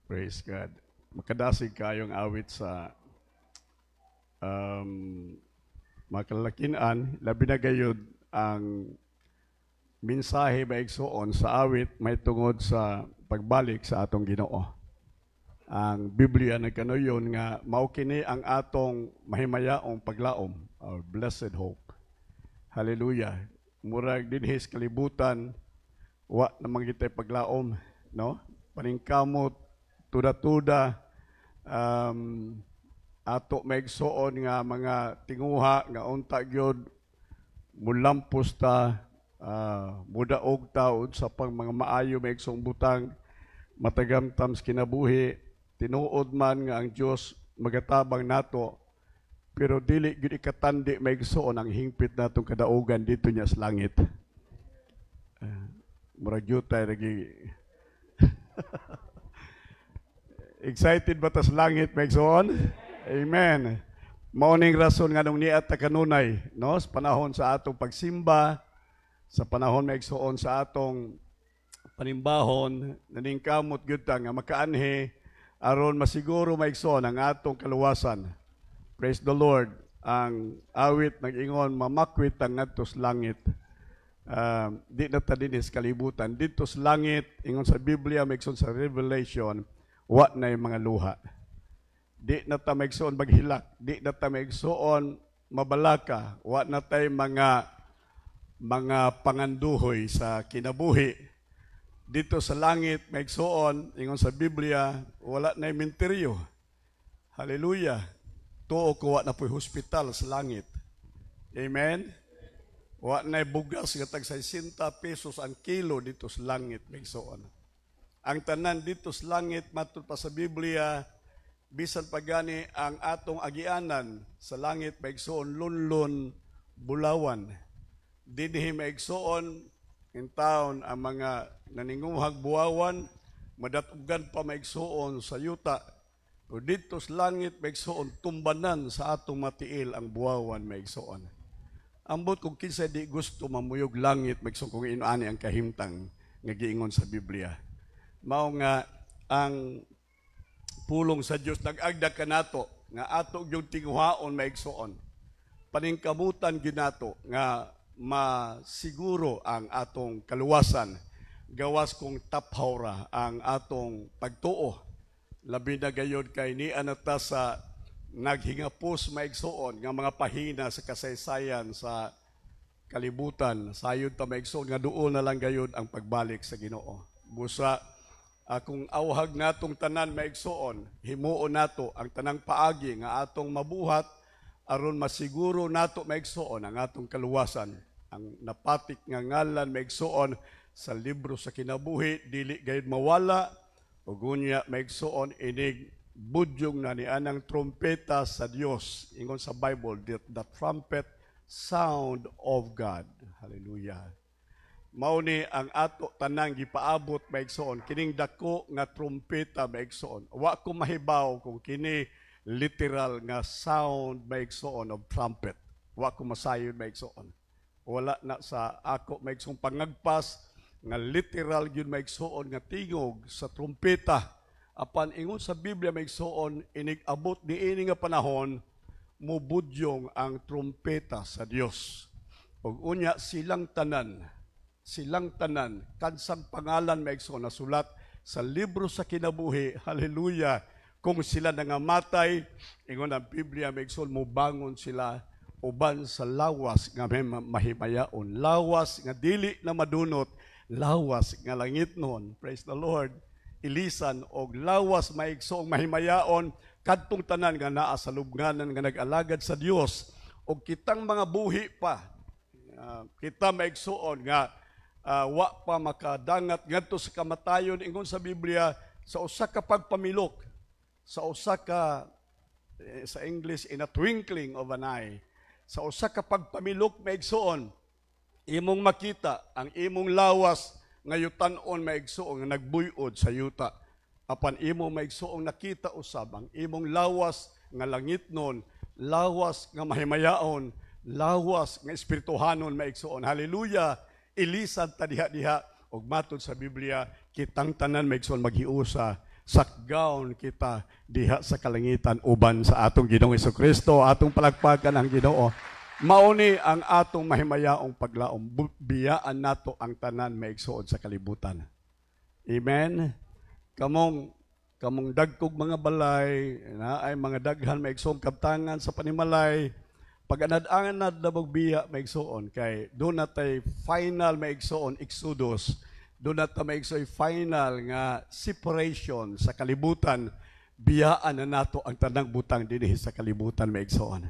Praise God. Makadasig kayong awit sa makalakinan, labi na gayud ang mensahe maigsoon sa awit may tungod sa pagbalik sa atong Ginoo. Ang Biblia nagkanoyon nga mao kini ang atong mahimayaong paglaom, our blessed hope. Hallelujah. Murag dinhis kalibutan wa namang kitay paglaom, no? Paningkamot tuda-tuda ato maigsoon nga mga tinguha nga unta gyud mulampos ta mudaog taod sa pang mga maayo maigsong butang matagamtam sa kinabuhi tinuod man nga ang Dios magatabang nato pero dili gyud ikatandi maigsoon ang hingpit natong kadaugan dito niya sa langit. Murag gyud tay lagi excited ba ta sa langit maigsoon? Amen. Mauning rason nga nung niya ta kanunay, no? Sa panahon sa atong pagsimba, sa panahon maigsoon sa atong panimbahon, naningkamot gyud ta nga makaanhi aron masiguro maigsoon ang atong kaluwasan. Praise the Lord. Ang awit nag-ingon mamakwit ang ngadto sa langit. Di na ta dinhi sa kalibutan. Dito sa langit, ingon sa Biblia, maigsoon sa Revelation, wa na yung mga luha. Di na ta maigsoon maghilak, di na ta maigsoon mabalaka, wa na tay mga panganduhoy sa kinabuhi. Dito sa langit maigsoon, ingon sa Biblia, wala na yung menteryo. Hallelujah. Tuo ko wa na po'y hospital sa langit. Amen. Wa na yung bugas nga tag 60 pesos ang kilo dito sa langit maigsoon. Ang tanan dito sa langit matud pa sa Biblia bisan pagani ang atong agianan sa langit maigsoon lunlon bulawan. Dinhi maigsoon in town ang mga naninguhag buwawan madatugan pa maigsoon sa yuta. O dito sa langit maigsoon tumbanan sa atong matiil ang buwawan maigsoon. Ambot kung kinsa di gusto mamuyog langit maigsoon kung inuani ang kahimtang nga giingon sa Biblia. Mao nga ang pulong sa Dios nag-agda kanato nga ato gyud tinguhaon maigsoon. Paningkamutan gyud nato nga masiguro ang atong kaluwasan. Gawas kong taphawra ang atong pagtuo. Labi na gayod kay niana ta sa naghingapos maigsoon nga mga pahina sa kasaysayan sa kalibutan. Sayod ta maigsoon nga duol na lang gayod ang pagbalik sa Ginoo. Busa akong awhag natong tanan maigsoon, himuon nato ang tanang paagi nga atong mabuhat aron masiguro nato maigsoon ang atong kaluwasan. Ang napatik nga ngalan maigsoon sa libro sa kinabuhi dili gayud mawala ug unya maigsoon inig budyong na ni anang trompeta sa Dios. Ingon sa Bible, the trumpet sound of God. Hallelujah. Mao ni ang ato tanang gipaabot maigsoon kining dako nga trumpeta maigsoon. Wa ko mahibaw kung kini literal nga sound maigsoon of trumpet. Wa ko masayon maigsoon. Wala na sa ako maigsoong pangagpas nga literal gyud maigsoon nga tingog sa trumpeta. Apan ingon sa Biblia maigsoon inig-abot niini nga panahon mubudyong ang trumpeta sa Dios. Ug unya silang tanan kansang pangalan maigsoon na sulat sa libro sa kinabuhi. Hallelujah. Kung sila nangamatay, ingon ang Biblia maigsoon mobangon sila uban sa lawas nga mahimayaon, lawas nga dili na madunot, lawas nga langit noon. Praise the Lord. Ilisan og lawas maigsoong mahimayaon kadtong tanan nga naa sa lubnganan nga nag-alagad sa Dios og kitang mga buhi pa. Kita maigsoon nga wa pa makadangat ngadto sa kamatayon. Ingon sa Biblia sa usa ka pagpamilok, sa usa ka sa English in a twinkling of an eye, sa usa ka pagpamilok maigsoon imong makita ang imong lawas nga yutan-on maigsoon nga nagbuyod sa yuta. Apan imo maigsoong nakita usab ang imong lawas nga langitnon, lawas nga mahimayaon, lawas nga espirituhanon maigsoon. Hallelujah. Ilisan ta diha-diha og matod sa Biblia kitang tanan maigsoon maghiusa sakgaon kita diha sa kalangitan uban sa atong Ginoong Hesukristo, atong palagpagan ang Ginoo. Mauni ang atong mahimayaong paglaom. Biyaan nato ang tanan maigsuon sa kalibutan. Amen. Kamong dagkog mga balay, na ay mga daghan maigsuon kabtangan sa panimalay, pag anad-angan na dabog biya maigsuon kay doon natay final maigsuon Exodus, doon natay maigsuon final nga separation sa kalibutan, biyaan na nato ang tanang butang dinhi sa kalibutan maigsuon.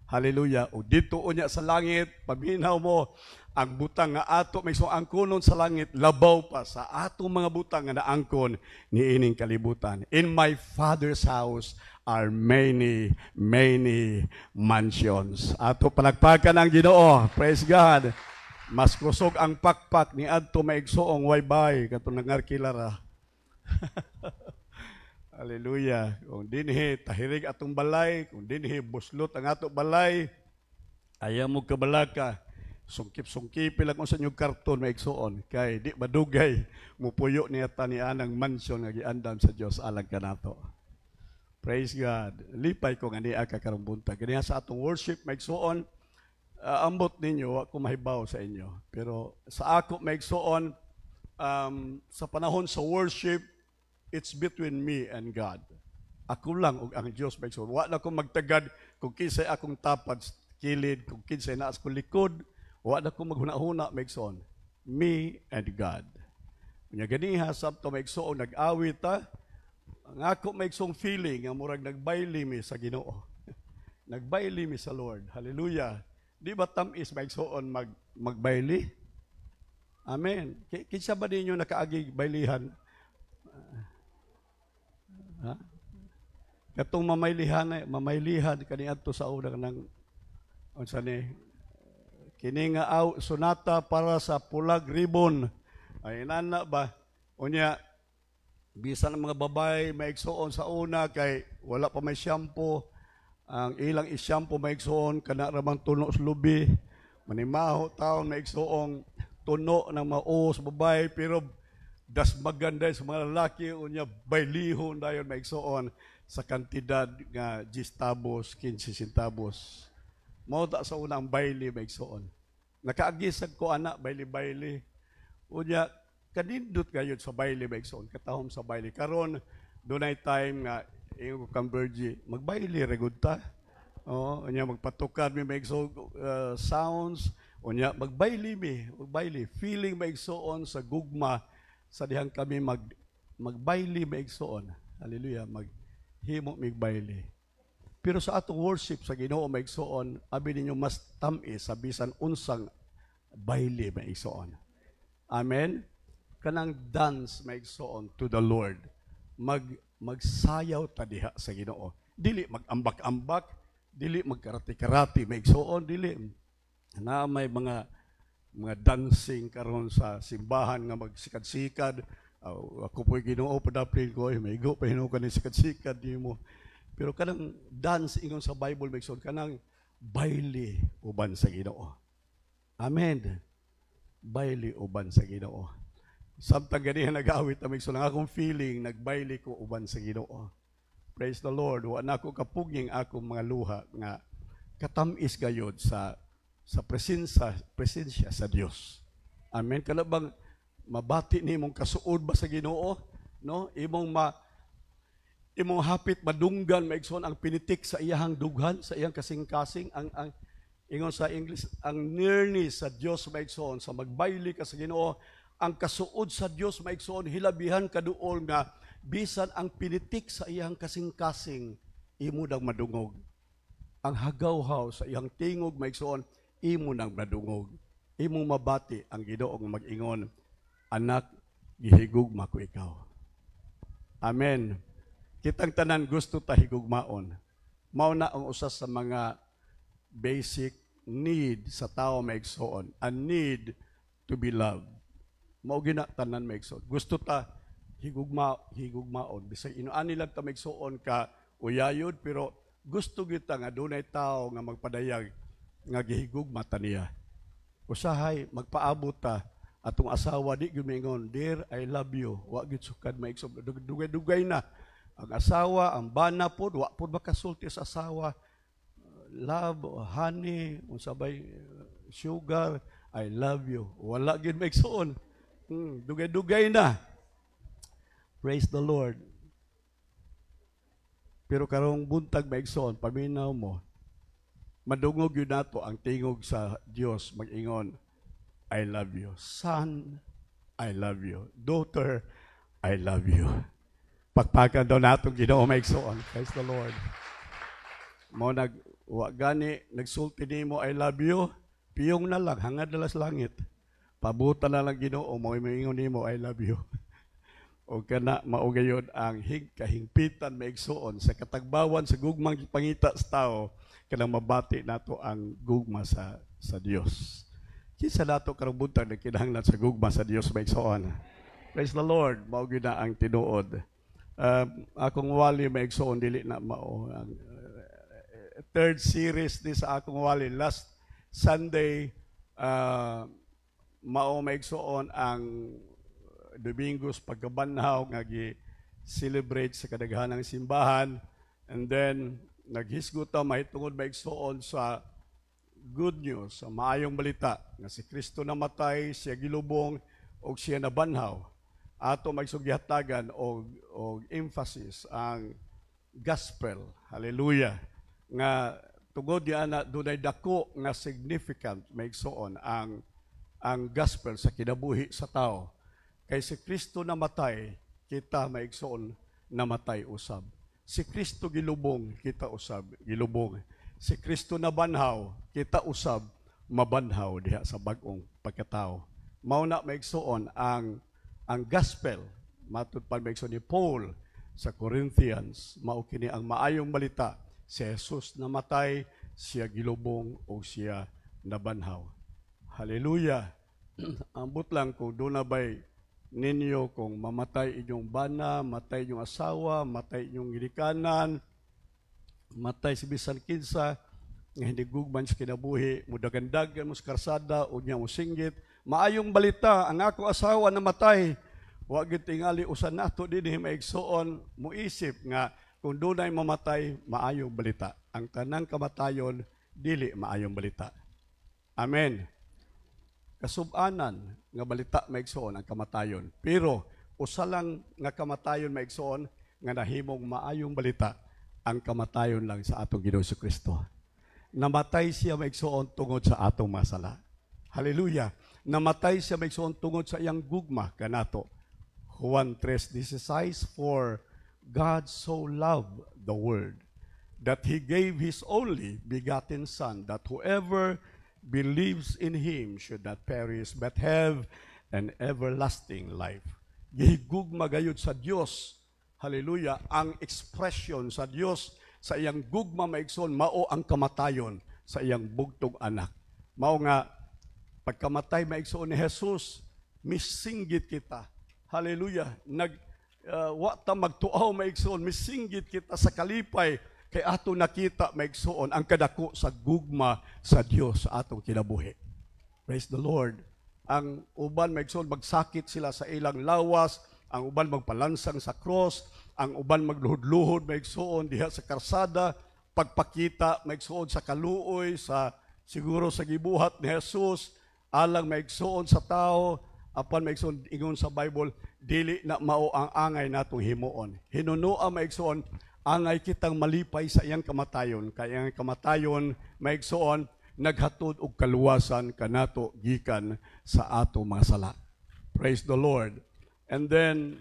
Hallelujah. O dito unya sa langit, paminaw mo ang butang nga ato maigsuon angkonon sa langit, labaw pa sa atong mga butang nga naangkon niining kalibutan. In my Father's house are many, many mansions. Ato palagpakan ang Ginoo. Praise God. Mas kusog ang pakpak ni adto maigsuong waybay katong nangarkilara. Hallelujah. Kung dinhi tahirig atong balay, kung dinhi buslot ang ato balay, ayaw mo kabalaka. Sungkip-sungkipi lang sa inyong karton maigsuon kay di madugay mupuyo niya tanianang mansyon nga giandam sa Dios alang kanato. Praise God. Lipay ko nga niya kakarong buntag. Kaniya sa atong worship maigsuon, ambot ninyo ako mahibaw sa inyo. Pero sa ako maigsuon, sa panahon sa worship, it's between me and God. Ako lang ug ang Dios maigsuon. Wa na ko magtagad kung kinsay akong tapad kilid, kung kinsay naa sa likod. Wa na ko maghuna-huna maigsuon. Me and God. Nya ganiha sabto maigsuon nag-awit ta. Ang ako maigsuong feeling nga murag nagbayli mi sa Ginoo. Nagbayli mi sa Lord. Hallelujah. Di ba tamis maigsuon magbayli? Amen. Kinsa ba ninyo nakaagi baylihan? Katong mamaylihan kaniadto sa una ng unsa ni kini nga sonata para sa pulag ribbon. Ay nana ba unya bisan ang mga babae maigsuon sa una kay wala pa may shampoo, ang ilang i-shampoo maigsuon kana ramang tuno sa lubi, manimaho taon maigsuong tuno ng mao sa babae pero das maganda sa mga lalaki unya baylihon dayon maigsuon sa kantidad nga 10 tabos, 15 centavos. Mao ta sa unang bayli maigsuon. Nakaagisag ko ana bayli-bayli. Unya kanindot gayud sa bayli maigsuon, katahom sa bayli. Karon dunay time nga ingo converge magbayli ra gud ta. Unya magpatukad mi maigsuon sounds, unya magbayli feeling maigsuon sa gugma sa dihang kami magbayli maigsuon. Hallelujah, maghimo migbayli. Pero sa atong worship sa Ginoo maigsuon, abi ninyo mas tamis sa bisan unsang bayli maigsuon. Amen. Kanang dance maigsuon to the Lord. Magsayaw ta diha sa Ginoo. Dili magambak-ambak, dili magkarati-karati maigsuon, dili na may mga dancing karon sa simbahan nga magsikad-sikad. Ako po'y Ginoo padaplin ko, maigo pa hinukan ni sikad-sikad nimo. Pero kanang dance ingon sa Bible maigsuon kanang bayli uban sa Ginoo. Amen. Bayli uban sa Ginoo. Samtang ganihan nag-awit na maigsuon ang akong feeling nagbayli ko uban sa Ginoo. Praise the Lord. Wa na ko kapuging akong mga luha nga katamis gayod sa presensya sa Dios. Amen. Kalabang mabati nimong kasuod ba sa Ginoo, no? Imong hapit madunggan maigsoon ang pinitik sa iyang dughan, sa iyang kasing-kasing, ang ingon sa English, ang nearness sa Dios maigsoon sa magbayli ka sa Ginoo, ang kasuod sa Dios maigsoon hilabihan kaduol nga bisan ang pinitik sa iyang kasing-kasing imo nang madungog. Ang hagawhaw sa iyang tingog maigsoon imo nang madungog. Imong mabati ang Ginoo nga mag-ingon, anak, gihigugma ko ikaw. Amen. Kitang tanan gusto ta higugmaon. Mao na ang usa sa mga basic need sa tao maigsoon, a need to be loved. Mao gina tanan maigsoon. Gusto ta higugmaon. Bisag inuani lang ta maigsoon ka uyayod, pero gusto kita nga dunay tao nga magpadayag nga gihigugma ta niya. Usahay magpaabot ta Atong asawa di gyud mingon, "Dear, I love you." Wa gyud sukad maigsoon. Dugay-dugay na. Ang asawa, ang bana pod, wa pod makasulti sa asawa. Love, honey, unsabay sugar, I love you. Wala gyud maigsoon. Dugay-dugay na. Praise the Lord. Pero karong buntag maigsoon, paminaw mo, madungog yun nato ang tingog sa Dios mag-ingon, I love you. Son, I love you. Daughter, I love you. Pagpakan daw nato Ginoo maigsoon. Praise the Lord. Mo wa gani nagsulti nimo I love you, piyong na lang hangad na sa langit. Pabuta na lang Ginoo mo ingon nimo I love you. O kana maugayon ang kahingpitan maigsoon sa katagbawan sa gugmang pangita sa tao kanang mabati nato ang gugma sa Dios. Kinsa nato karong buntag nagkinahanglan sa gugma sa Dios maigsoon. Praise the Lord, mao gyud na ang tinuod. Akong wali maigsoon dili na mao ang third series ni sa akong wali last Sunday mao maigsoon ang Domingos pagkabanhaw nga gi-celebrate sa kadaghanang simbahan, and then naghisgot ta mahitungod maigsoon sa good news, sa maayong balita nga si Kristo namatay, siya gilubong o siya nabanhaw. Ato magsugihatagan og emphasis ang gospel. Hallelujah. Nga tungod diana dunay dako nga significant maigsoon ang gospel sa kinabuhi sa tao. Kay si Kristo namatay, kita maigsoon namatay usab. Si Kristo gilubong, kita usab gilubong. Si Kristo nabanhaw, kita usab mabanhaw diha sa bag-ong pagkatao. Mao na maigsoon ang gospel matud pa maigsoon ni Paul sa Corinthians, mao kini ang maayong balita. Si Jesus namatay, siya gilubong o siya nabanhaw. Hallelujah. Ambot lang kung doon na ba'y ninyo kung mamatay inyong bana, matay inyong asawa, matay inyong gilikanan, matay si bisan kinsa, nga hindi gugman sa kinabuhi, mudagandagan mo sa karsada, o niya mo singgit. Maayong balita, ang ako asawa namatay, wag tingali usan nato din maigsoon, muisip nga, kung doon ay mamatay, maayong balita. Ang tanang kamatayon, dili maayong balita. Amen. Kasub-anan nga balita maigsoon ang kamatayon. Pero usa lang nga kamatayon maigsoon nga nahimong maayong balita ang kamatayon lang sa atong Ginoo Kristo. Namatay siya maigsoon tungod sa atong masala. Hallelujah. Namatay siya maigsoon tungod sa iyang gugma kanato. Juan 3:16, for God so loved the world that He gave His only begotten Son, that whoever believes in Him should not perish but have an everlasting life. Gihigugma gayud sa Dios, hallelujah, ang expression sa Dios sa iyang gugma maigsoon mao ang kamatayon sa iyang bugtong anak. Mao nga pagkamatay maigsoon ni Jesus, misinggit kita. Hallelujah. Wa ta magtuaw maigsoon, misinggit kita sa kalipay. Kay ato nakita maigsoon ang kadako sa gugma sa Dios sa atong kinabuhi. Praise the Lord. Ang uban maigsoon magsakit sila sa ilang lawas, ang uban magpalansang sa cross, ang uban magluhod-luhod maigsoon diha sa karsada, pagpakita maigsoon sa kaluoy, sa siguro sa gibuhat ni Jesus, alang maigsoon sa tao, apan maigsoon ingon sa Bible, dili na mao ang angay natong himuon. Hinunoa maigsoon angay kitang malipay sa iyang kamatayon, kaya ang kamatayon maigsoon naghatod og kaluwasan kanato gikan sa ato mga sala. Praise the Lord. And then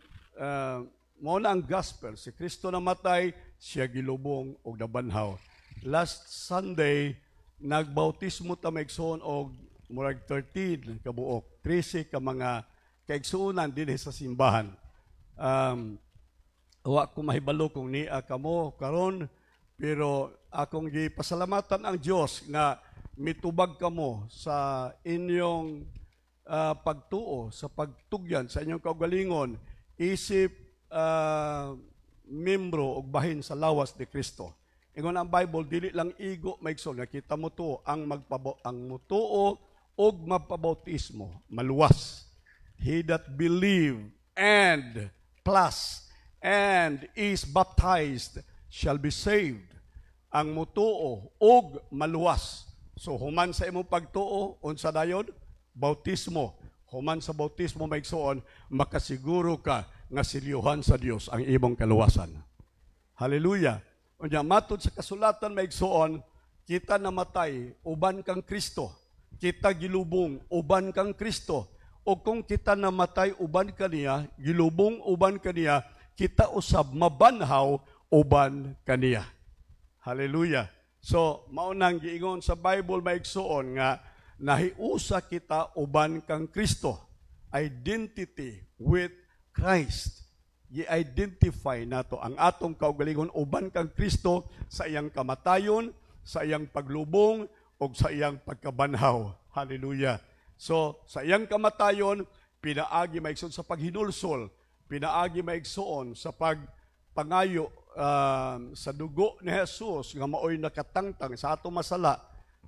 mao na ang gospel, si Kristo namatay, siya gilubong og nabanhaw. Last Sunday nagbautismo ta maigsoon og murag 13 kabuok, 13 ka mga kaigsuonan dinhi sa simbahan. Wa ko mahibalo kung niya kamo karon, pero akong gipasalamatan ang Dios nga mitubag kamo sa inyong pagtuo, sa pagtugyan sa inyong kaugalingon, isip membro og bahin sa lawas ni Kristo. Ingon ang Bible, dili lang igo maigsoon nga kita mo to ang mutuo og magpabautismo, maluwas. He that believe and plus and is baptized shall be saved. Ang mutuo og maluwas. So human sa imong pagtuo unsa dayon? Bautismo. Human sa bautismo maigsoon, makasiguro ka nga silyohan sa Dios ang imong kaluwasan. Hallelujah. Unya matod sa kasulatan maigsoon, kita namatay uban kang Kristo. Kita gilubong uban kang Kristo. O kung kita namatay uban kaniya, gilubong uban kaniya, kita usab mabanhaw uban kaniya. Hallelujah. So, maunang giingon sa Bible maigsoon nga nahiusa kita uban kang Kristo. Identity with Christ. I-identify nato ang atong kaugalingon uban kang Kristo sa iyang kamatayon, sa iyang paglubong, o sa iyang pagkabanhaw. Hallelujah. So, sa iyang kamatayon, pinaagi maigsoon sa paghinulsol, pinaagi maigsoon sa pagpangayo sa dugo ni Jesus nga maoy nakatangtang sa atong masala,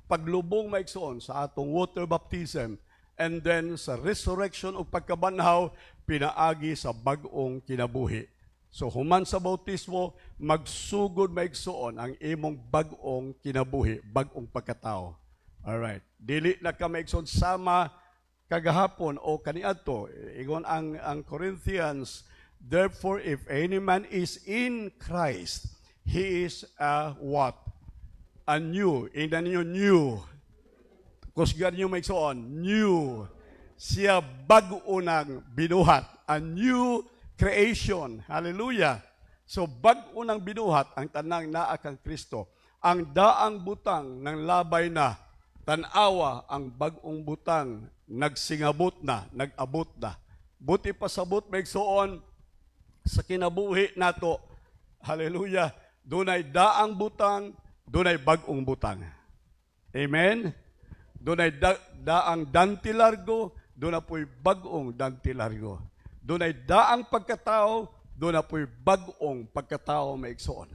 paglubong maigsoon sa atong water baptism, and then sa resurrection o pagkabanhaw, pinaagi sa bag-ong kinabuhi. So, human sa bautismo, magsugod maigsoon ang imong bag-ong kinabuhi, bag-ong pagkatao. Alright. Dili na ka maigsoon sama kagahapon o kaniadto. Ingon ang Corinthians, therefore, if any man is in Christ, he is a what? A new. Ingnan niyo new. Kusgan niyo maigsoon, new. Siya bag-o nang binuhat. A new creation. Hallelujah. So, bag-o nang binuhat ang tanang naa kang Kristo. Ang daang butang ng labay na, tanawa ang bag-ong butang, nagsingabot na, nag-abot na. Buti pasabot maigsoon sa kinabuhi nato. Hallelujah. Dunay daang butang, dunay bag-ong butang. Amen? Dunay daang dantilargo, dunay po'y bag-ong dantilargo. Dunay daang pagkatao, dunay po'y bag-ong pagkatao maigsoon.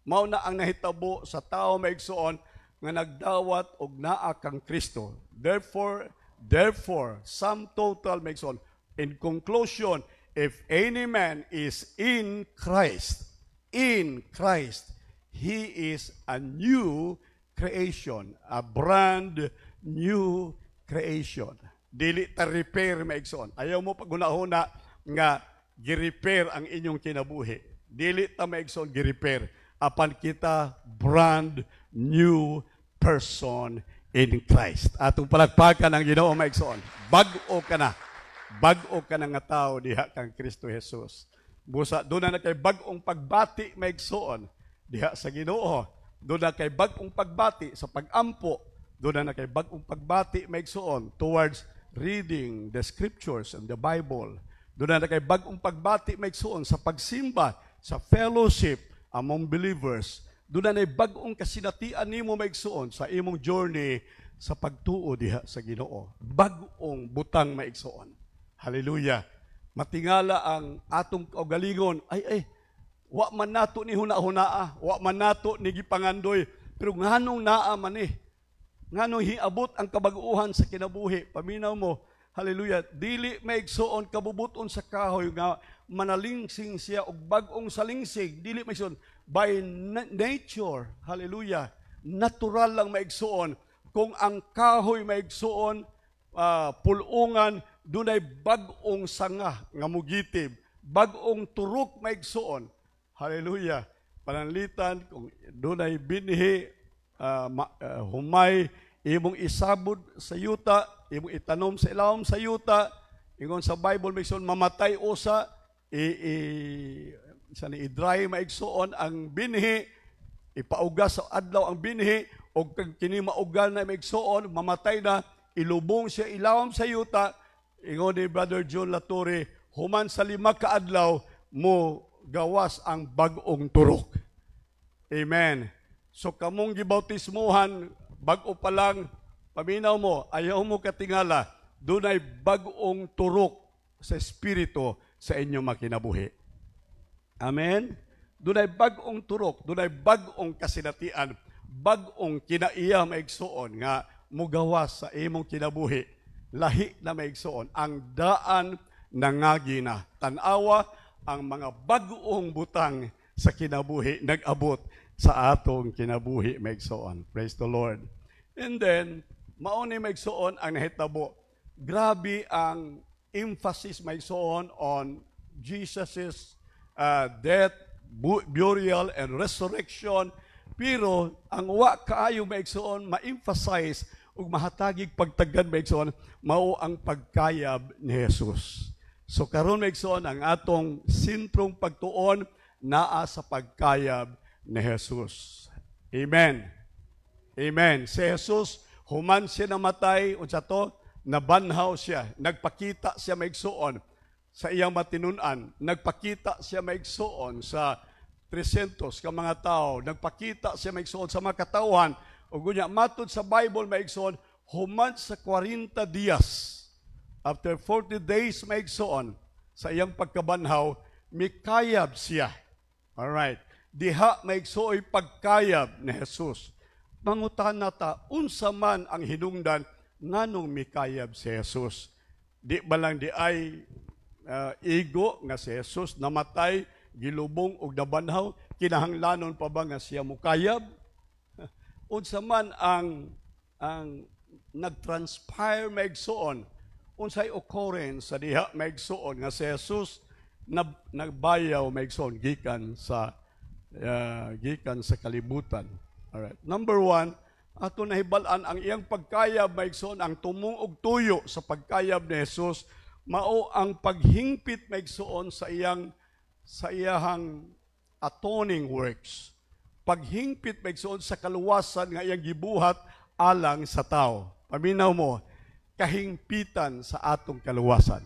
Mao na ang nahitabo sa tao maigsoon nga nagdawat og naa kang Kristo. Therefore, sum total maigsoon. In conclusion, if any man is in Christ, he is a new creation, a brand new creation. Dili ta repair maigsoon. Ayaw mo paghuna-huna nga gi-repair ang inyong kinabuhi. Dili ta maigsoon gi-repair. Apan kita brand new person in Christ. Atong palagpakan ang Ginoo maigsoon. Bag-o ka na. Bag-o ka na nga tao diha kang Kristo Jesus. Busa doon na kay bag-ong pagbati maigsoon diha sa Ginoo. Doon na kay bag-ong pagbati sa pag-ampo. Doon na kay bag-ong pagbati maigsoon towards reading the scriptures and the Bible. Doon na kay bag-ong pagbati maigsoon sa pagsimba, sa fellowship among believers. Doon na bag-ong kasinatian nimo maigsoon sa imong journey sa pagtuo diha sa Ginoo. Bag-ong butang maigsoon. Hallelujah. Matingala ang atong kaugalingon, wa man nato ni huna-hunaa, wa man nato ni gipangandoy, pero nganong naa man nganong hiabot ang kabag-uhan sa kinabuhi. Paminaw mo, hallelujah, dili maigsoon kabubuton sa kahoy nga manalingsing siya og bag-ong salingsig, dili maigsoon by nature, hallelujah, natural lang maigsoon. Kung ang kahoy maigsoon, pulungan, dunay bag-ong sanga nga mugitib, bag-ong turok maigsoon, hallelujah. Pananlitan, kung dunay binhi, humay, imong isabod sa yuta, imong itanom sa ilawom sa yuta, ingon sa Bible maigsoon, mamatay usa, i-dry maigsoon ang binhi, ipaugas sa adlaw ang binhi, o kini maugal na maigsoon, mamatay na, ilubong siya ilawom sa yuta, ingon ni Brother John Latore, human sa 5 ka adlaw, mo gawas ang bag-ong turok. Amen. So kamong gibautismuhan, bag-o pa lang, paminaw mo, ayaw mo katingala, dunay bag-ong turok sa espiritu sa inyong makinabuhi. Amen? Dunay bag-ong turok, dunay bag-ong kasinatian, bag-ong kinaiya maigsoon nga mugawas sa imong kinabuhi. lahi na maigsoon, ang daan nangagi na. Tanawa ang mga bagoong butang sa kinabuhi nag-abot sa atong kinabuhi maigsoon. Praise the Lord. And then, mauni maigsoon ang nahitabo. Grabe ang emphasis maigsoon on Jesus' death, burial, and resurrection. Pero ang wa kaayo maigsoon ma-emphasize ug mahatagig pagtaggan maigsoon mao ang pagkayab ni Jesus. So karon maigsoon ang atong sentrong pagtuon naa sa pagkayab ni Jesus. Amen. Amen. Si Jesus human siya namatay unsa to, nabanhaw siya, nagpakita siya maigsoon sa iyang matinun-an, nagpakita siya maigsoon sa 300 ka mga tao, nagpakita siya maigsoon sa mga katawan, o gunya, matod sa Bible maigsoon, human sa 40 dias, after 40 days maigsoon, sa iyang pagkabanhaw, mikayab siya. Alright. Diha maigsoy pagkayab ni Jesus. Mangutan nata, unsa man ang hinungdan, nganong mikayab si Jesus. Di ba lang di ay igo nga si Jesus namatay, gilubong og nabanhaw, kinahanglanon pa ba nga siya mukayab? Unsa man ang nagtranspire maigsoon, unsay occurrence sa diha maigsoon nga si Jesus nagbayaw maigsoon gikan sa kalibutan. Alright. Number 1, ato nahibal-an ang iyang pagkayab maigsoon, ang tumong og tuyo sa pagkayab ni Jesus mao ang paghingpit maigsoon sa iyahang atoning works. Paghingpit maigsoon sa kaluwasan nga iyang gibuhat alang sa tao. Paminaw mo, kahingpitan sa atong kaluwasan.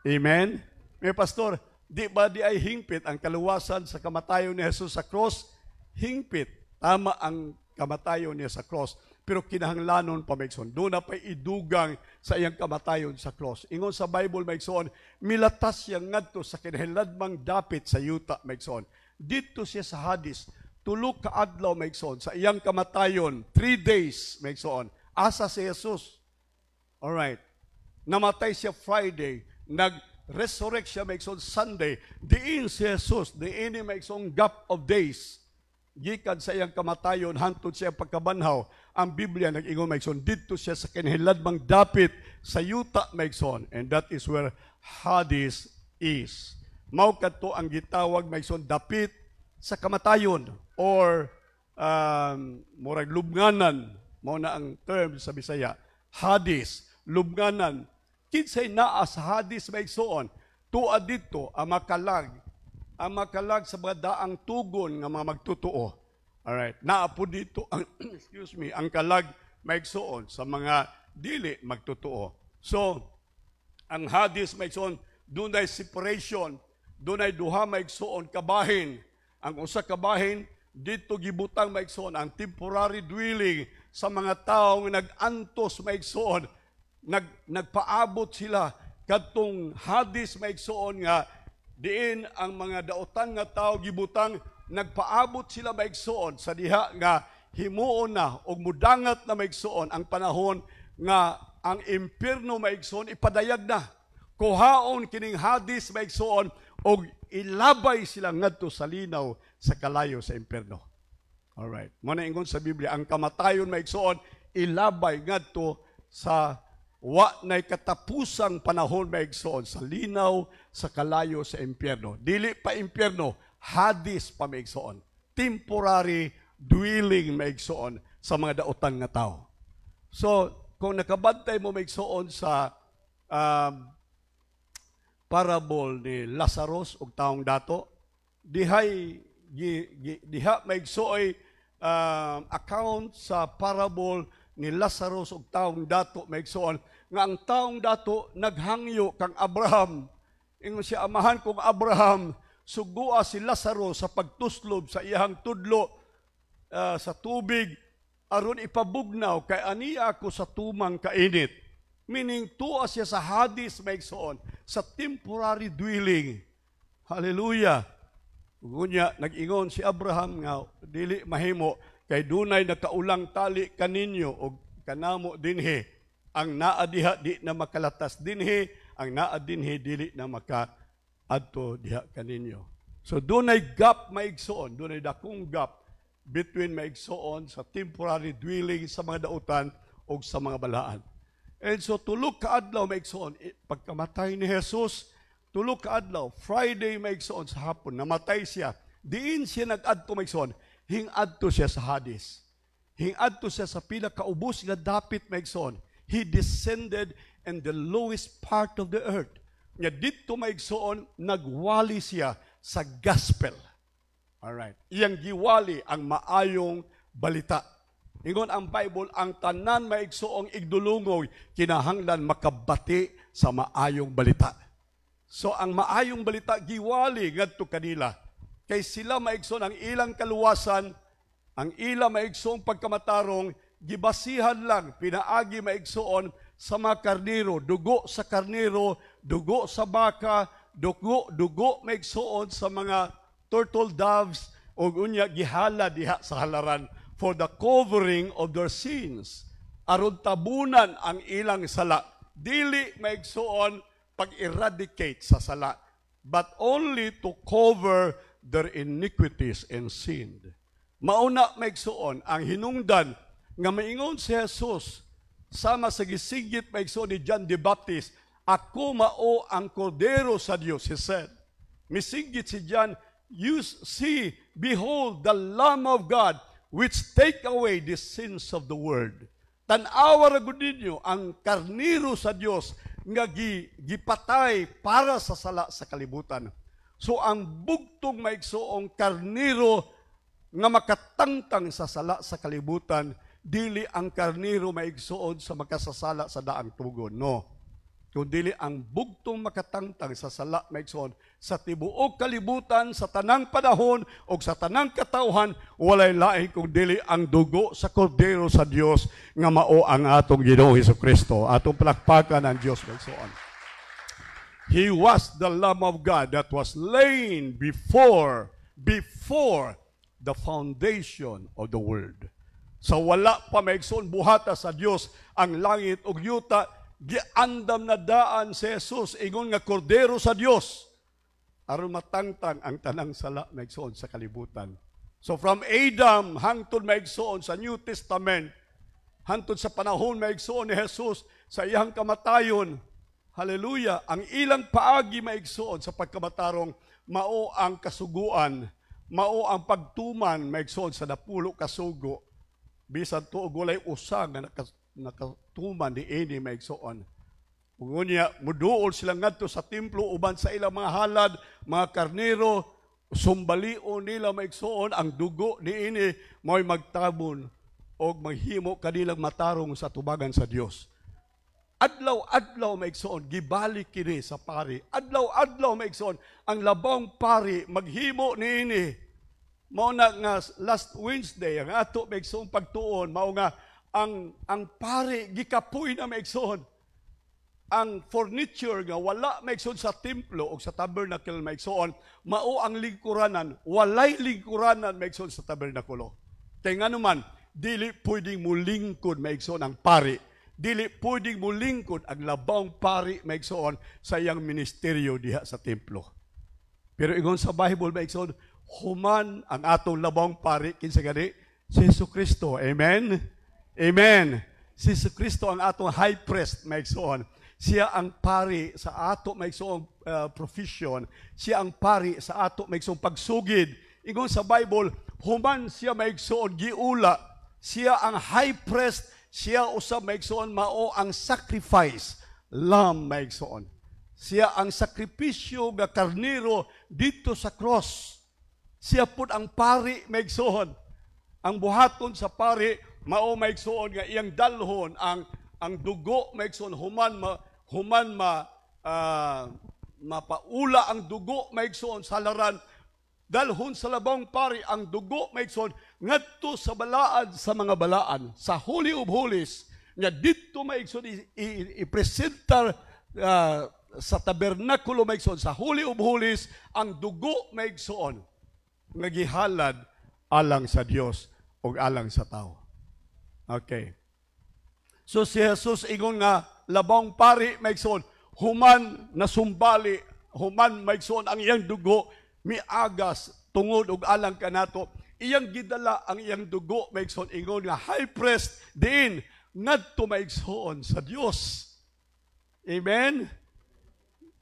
Amen? May pastor, di ba di ay hingpit ang kaluwasan sa kamatayon ni Jesus sa cross? Hingpit. Tama ang kamatayon niya sa cross. Pero kinahanglanon pa maigsoon. Doon na pa'y idugang sa iyang kamatayon sa cross. Ingon sa Bible maigsoon, milatas siya ngadto sa kinahangladmang dapit sa yuta maigsoon. Dito siya sa Hades, tulog ka adlaw maigsoon sa iyang kamatayon, 3 days maigsoon. Asa si Jesus. Alright. Namatay siya Friday, nag-resurrect siya maigsoon Sunday. Diin si Jesus, diin ni maigsoon gap of days. Gikan sa iyang kamatayon, hantod siya pagkabanhaw. Ang Biblia nag-ingon maigsoon, dito siya sa kinahangladmang dapit sa yuta maigsoon. And that is where Hades is. Mao kadto ang gitawag maigsoon dapit sa kamatayon or murag lubnganan, mao na ang term sa Bisaya. Hades, lubnganan. Kinsay naa sa Hades maigsoon, tuad dito ang makalag sa mga daang tugon nga mga magtutuo. Alright, naapo dito ang ang kalag maigsoon sa mga dili magtutuo. So, ang Hades maigsoon, dunay separation, dunay duha maigsoon kabahin. Ang usa kabahin dito gibutang maigsoon ang temporary dwelling sa mga tawo nga nag-antos maigsoon, nagpaabot sila kadtong Hades maigsoon nga diin ang mga daotan nga tao gibutang, nagpaabot sila maigsoon sa diha nga himuon na og mudangat na maigsoon ang panahon nga ang impierno maigsoon ipadayag na. Kuhaon kining Hades maigsoon og ilabay sila ngadto sa linaw sa kalayo sa impierno. Alright. Muna ingon sa Biblia, ang kamatayon maigsoon ilabay ngadto sa wa na'y katapusang panahon maigsoon sa linaw sa kalayo sa impierno. Dili pa impierno, Hades pa maigsoon. Temporary dwelling maigsoon sa mga daotan nga tao. So, kung nakabantay mo maigsoon sa parable ni Lazarus ug taong dato, diha maigsoy account sa parable ni Lazarus ug taong dato maigsoon nga ang taong dato naghangyo kang Abraham. Ingon siya, amahan kong Abraham, sugua si Lazarus sa pagtuslob sa iyang tudlo sa tubig aron ipabugnaw kay aniya ako sa tumang kainit. Meaning, tuwa siya sa Hades maigsoon, sa temporary dwelling. Hallelujah. Gunya, nag-ingon si Abraham nga, dili mahimo, kay dunay nakaulang tali kaninyo o kanamo dinhi. ang naa diha di na makalatas dinhi, ang naa dinhi dili na makaadto diha kaninyo. So dunay gap maigsoon, dunay dakong gap between maigsoon sa temporary dwelling sa mga dautan o sa mga balaan. And so tulog ka adlaw maigsoon, pagkamatay ni Jesus, tulog ka adlaw, Friday maigsoon sa hapon, namatay siya. Diin siya nag-adto maigsoon, hing-adto siya sa Hades. Hing-adto siya sa pinakaubos nga dapit maigsoon. He descended in the lowest part of the earth. Nga dito maigsoon, nagwali siya sa gospel. Alright. Iyang giwali ang maayong balita. Ingon ang Bible, ang tanan maigsoong igdulungoy, kinahanglan makabati sa maayong balita. So ang maayong balita, giwali ngadto kanila. Kay sila maigsoon ang ilang kaluwasan, ang ilang maigsoong pagkamatarong, gibasihan lang, pinaagi maigsoon sa mga karnero, dugo sa karnero, dugo sa baka, dugo maigsoon sa mga turtle doves, o unya gihala diha sa halaran for the covering of their sins. Aron tabunan ang ilang sala. Dili maigsoon pag-eradicate sa sala, but only to cover their iniquities and sin. Mauna maigsoon ang hinungdan nga maingon si Jesus sama sa gisigit maigsoon ni John the Baptist, ako mao ang kordero sa Dios, he said. Misigit si John, you see, behold the Lamb of God which take away the sins of the world. Tan-awa ra gud ninyo ang karnero sa Dios nga gipatay para sa sala sa kalibutan. So ang bugtong maigsoong karnero nga makatangtang sa sala sa kalibutan, dili ang karnero maigsoon sa makasasala sa daang tugon. No. Kundi ang bugtong makatangtang sa sala maigsoon sa tibuok kalibutan, sa tanang panahon o sa tanang katawhan, walay lain kung dili ang dugo sa kordero sa Dios nga mao ang atong Ginoong Hesukristo. Atong palakpakan ang Dios maigsoon. He was the Lamb of God that was slain before the foundation of the world. Sa wala pa maigsoon buhata sa Dios ang langit ug yuta, giandam na daan si Jesus ingon nga kordero sa Dios aron matangtang ang tanang sala maigsoon sa kalibutan. So from Adam hangtod maigsoon sa New Testament, hangtod sa panahon maigsoon ni Jesus sa iyang kamatayon, hallelujah, ang ilang paagi maigsoon sa pagkamatarong mao ang kasuguan, mao ang pagtuman maigsoon sa napulo kasugo. Bisan tuog walay usa nga nakatuman ni ini maigsoon. Unya muduol sila ngadto sa templo uban sa ilang mga halad, mga karnero, sumbalion nila maigsoon ang dugo ni ini mao'y magtabon og maghimo kanilang matarong sa tubagan sa Dios. Adlaw-adlaw maigsoon gibalik kini sa pari. Adlaw-adlaw maigsoon ang labang pari maghimo ni ini. Mao na nga last Wednesday ang ato maigsoon pagtuon mao nga ang pari gikapoy na maigsoon. Ang furniture nga wala maigsoon sa templo o sa tabernacle maigsoon, mao ang lingkuranan, walay lingkuranan maigsoon sa tabernakulo. Kay nganuman dili pwedeng mulingkod maigsoon ang pari. Dili pwedeng mulingkod ang labang pari maigsoon sa iyang ministeryo diha sa templo. Pero ingon sa Bible maigsoon, human ang atong labang pari kinsa gani si Jesucristo. Amen. Amen. Si Jesucristo ang atong high priest maigsoon. Siya ang pari sa ato maigsoong profession. Siya ang pari sa ato maigsoong pagsugid. Ingon sa Bible, human siya maigsoon giula. Siya ang high priest. Siya usab maigsoon mao ang sacrifice, lamb maigsoon. Siya ang sakripisyo nga karnero dito sa cross. Siya pud ang pari maigsoon. Ang buhaton sa pari mao maigsoon nga iyang dalhon ang dugo maigsoon mapaula ang dugo maigsoon sa halaran. Dalhon sa labang pari ang dugo maigsoon ngadto sa balaan sa mga balaan sa Holy of Holies nga dito maigsoon ipresenta sa tabernakulo maigsoon sa Holy of Holies ang dugo maigsoon nga gihalad alang sa Dios o alang sa tao. Okay. So si Jesus ingon nga labang pari maigsoon, human nasumbali, human maigsoon ang iyang dugo miagas tungod og alang kanato. Iyang gidala ang iyang dugo maigsoon ingon nga high priest diin ngadto maigsoon sa Dios. Amen.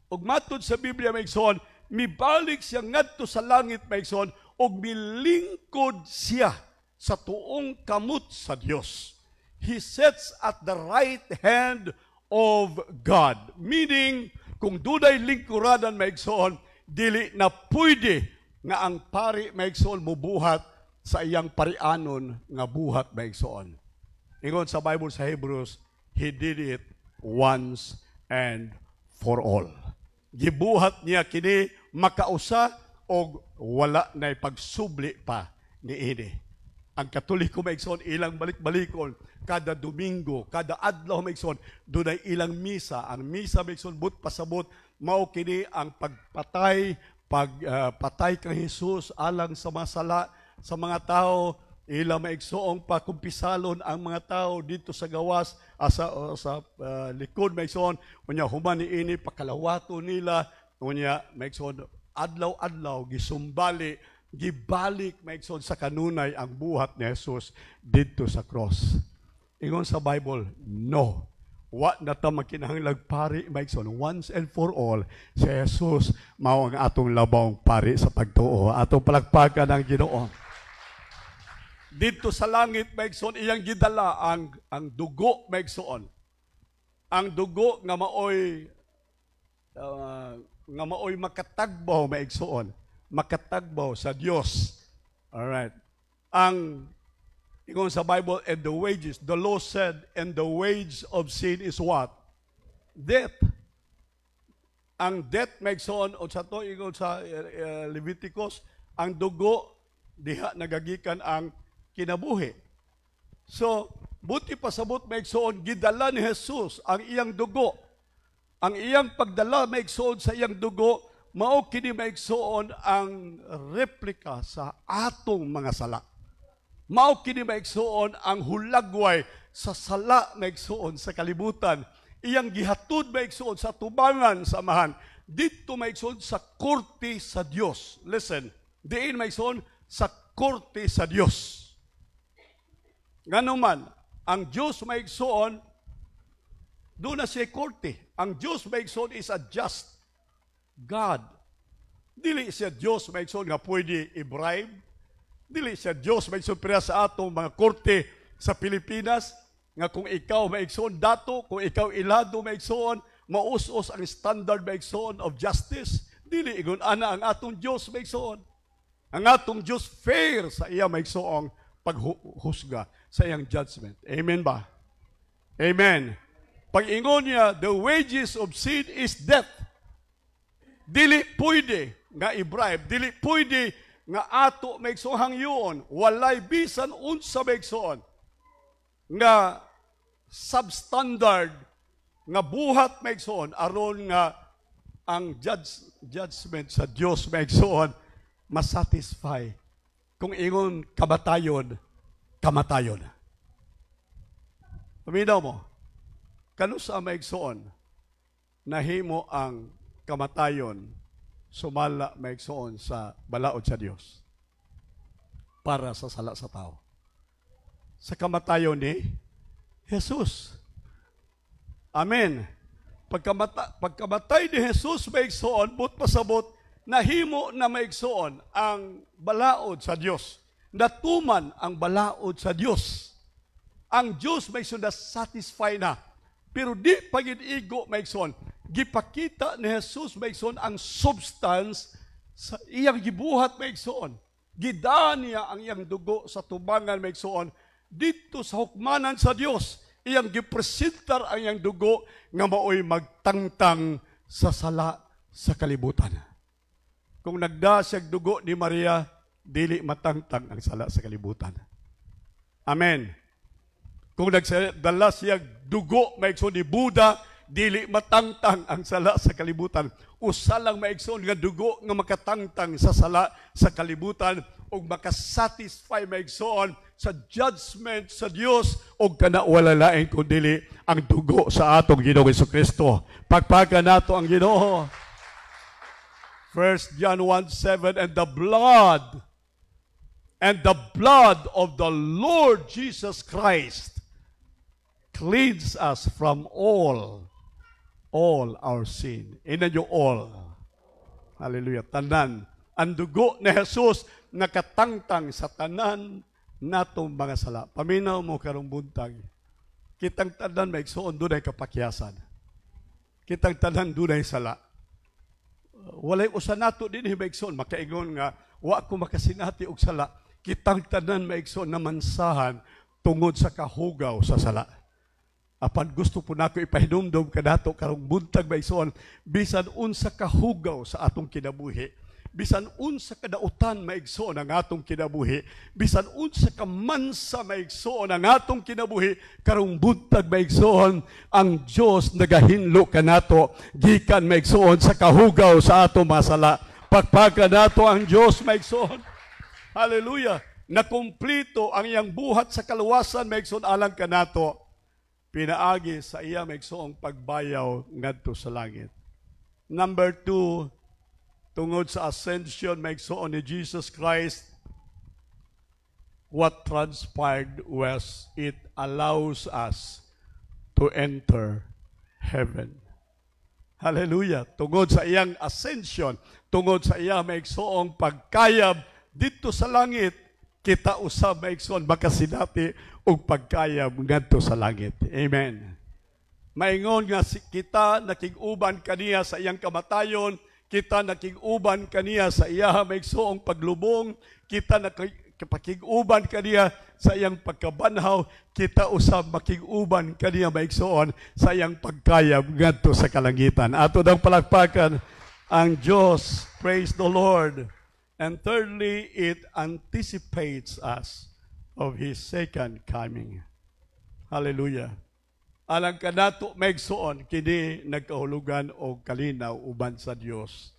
Ug matud sa Biblia maigsoon, mibalik siya ngadto sa langit maigsoon ug milingkod siya sa tuong kamot sa Dios. He sits at the right hand of God. Meaning, kung dunay lingkuradan maigsoon, dili na pwede nga ang pari maigsoon mubuhat sa iyang parianon nga buhat maigsoon. Ingon sa Bible sa Hebrews, He did it once and for all. Gibuhat niya kini makausa o wala na pagsubli pa ni ini. Ang Katoliko maigsoon ilang balik-balikon kada Domingo, kada adlaw maigsoon dunay ilang misa. Ang misa maigsoon but pasabot mao kini ang pagpatay, pagpatay kang Hesus alang sa masala sa mga tao. Ila maigsoong pakumpisalon ang mga tao dito sa gawas sa likod maigsoon unya human niini pakalawato nila unya maigsoon adlaw-adlaw gisumbali gibalik maigsoon sa kanunay ang buhat ni Jesus dito sa cross. Ingon sa Bible, no. Wa na ta makinahanglag pari maigsoon once and for all si Jesus mao ang atong labawng pari sa pagtuo. Atong palakpakan ang Ginoo. Dito sa langit maigsoon iyang gidala ang dugo maigsoon. Ang dugo nga maoy makatagbaw maigsoon. Makatagbaw sa Dios. All right. Ang ingon sa Bible, and the wages, the law said, and the wage of sin is what? Death. Ang death maigsoon o sa to ingon sa Leviticus, ang dugo diha nagagikan ang kinabuhi. So, buti pasabot maigsoon gidala ni Jesus ang iyang dugo. Ang iyang pagdala maigsoon sa iyang dugo mao kini maigsoon ang replika sa atong mga sala. Mao kini maigsoon ang hulagway sa sala maigsoon sa kalibutan. Iyang gihatod maigsoon sa tubangan samahan. Dito maigsoon sa korte sa Dios. Listen, diin maigsoon sa korte sa Dios. Nganuman, ang Diyos maigsoon doon na siya korte. Ang Diyos maigsoon is a just God. Dili siya Diyos maigsoon nga pwede i-bribe. Dili siya Diyos maigsoon para sa atong mga korte sa Pilipinas nga kung ikaw maigsoon dato, kung ikaw ilado maigsoon, mausos ang standard maigsoon of justice. Dili igon ana ang atong Diyos maigsoon. Ang atong Diyos fair sa iya maigsoong paghusga sa iyang judgment. Amen ba? Amen. Pag-ingon niya, the wages of sin is death. Dili pwede nga i-bribe, dili pwede nga ato maigsohang yun, walay bisan unsa maigsoon nga substandard nga buhat maigsoon aron nga ang judgment sa Dios maigsoon masatisfy. Kung ingon kamatayon, kamatayon. Paminaw mo, kano sa maigsoon nahimo ang kamatayon sumala maigsoon sa balaod sa Dios para sa sala sa tao. Sa kamatayon ni Jesus. Amen. Pagkamatay ni Jesus maigsoon, but pasabot nahimo na maigsoon ang balaod sa Dios. Natuman ang balaod sa Dios. Ang Dios maigsoon na satisfy na. Pero di pagid-igo maigsoon. Gipakita ni Jesus maigsoon ang substance sa iyang gibuhat maigsoon. Gidaan niya ang iyang dugo sa tubangan maigsoon dito sa hukmanan sa Dios. Iyang gipresentar ang iyang dugo nga maoy magtangtang sa sala sa kalibutan. Kung nagdasag dugo ni Maria, dili matangtang ang sala sa kalibutan. Amen. Kung nagdala siya dugo maigsoon ni Buddha, dili matangtang ang sala sa kalibutan. Usa lang maigsoon nga dugo nga makatangtang sa sala sa kalibutan. ug makasatisfy maigsoon sa judgment sa Dios ug kana wala lain kundi ang dugo sa atong Ginoong Jesucristo. Pagpaga nato ang Ginoo. 1 John 1:7, and the blood of the Lord Jesus Christ cleanse us from all our sin. Inan yung all. Hallelujah. Tanan. Ang dugo ni Jesus nakatangtang sa tanan natong mga sala. Paminaw mo karong buntag. Kitang tanan maigsoon dunay kapakyasan. Kitang tanan dunay sala. Walay usa nato din maigsoon makaingon nga wa ko makasinati og sala. Kitang tanan maigsoon na mansahan tungod sa kahugaw sa sala. Apan gusto po nako ipahinumdum kanato karong buntag maigsoon bisan unsa kahugaw sa atong kinabuhi, bisan unsa kadautan maigsoon ang atong kinabuhi, bisan unsa ka mansa maigsoon ang atong kinabuhi, karong buntag maigsoon ang Dios nagahinlo kanato gikan maigsoon sa kahugaw sa atong masala. Pagpaga nato ang Dios maigsoon. Hallelujah. Nakumplito ang iyang buhat sa kaluwasan maigsoon alang kanato. Pinaagi sa iya maigsoong pagbayaw ngadto sa langit. Number 2, tungod sa ascension maigsoon ni Jesus Christ, what transpired was it allows us to enter heaven. Hallelujah. Tungod sa iyang ascension, tungod sa iya maigsoong pagkayab dito sa langit, kita usab maigsoon makasinati og pagkayab ngadto sa langit. Amen. Maingon nga kita nakig-uban kaniya sa iyang kamatayon, kita nakig-uban kaniya sa iya maigsoong paglubong, kita nakig-uban kaniya sa iyang pagkabanhaw, kita usab makig-uban kaniya maigsoon sa iyang pagkayab ngadto sa kalangitan. Ato dang palakpakan ang Dios. Praise the Lord. And thirdly, it anticipates us of His second coming. Hallelujah. Alang kanato maigsoon kini nagkahulugan og kalinaw uban sa Dios.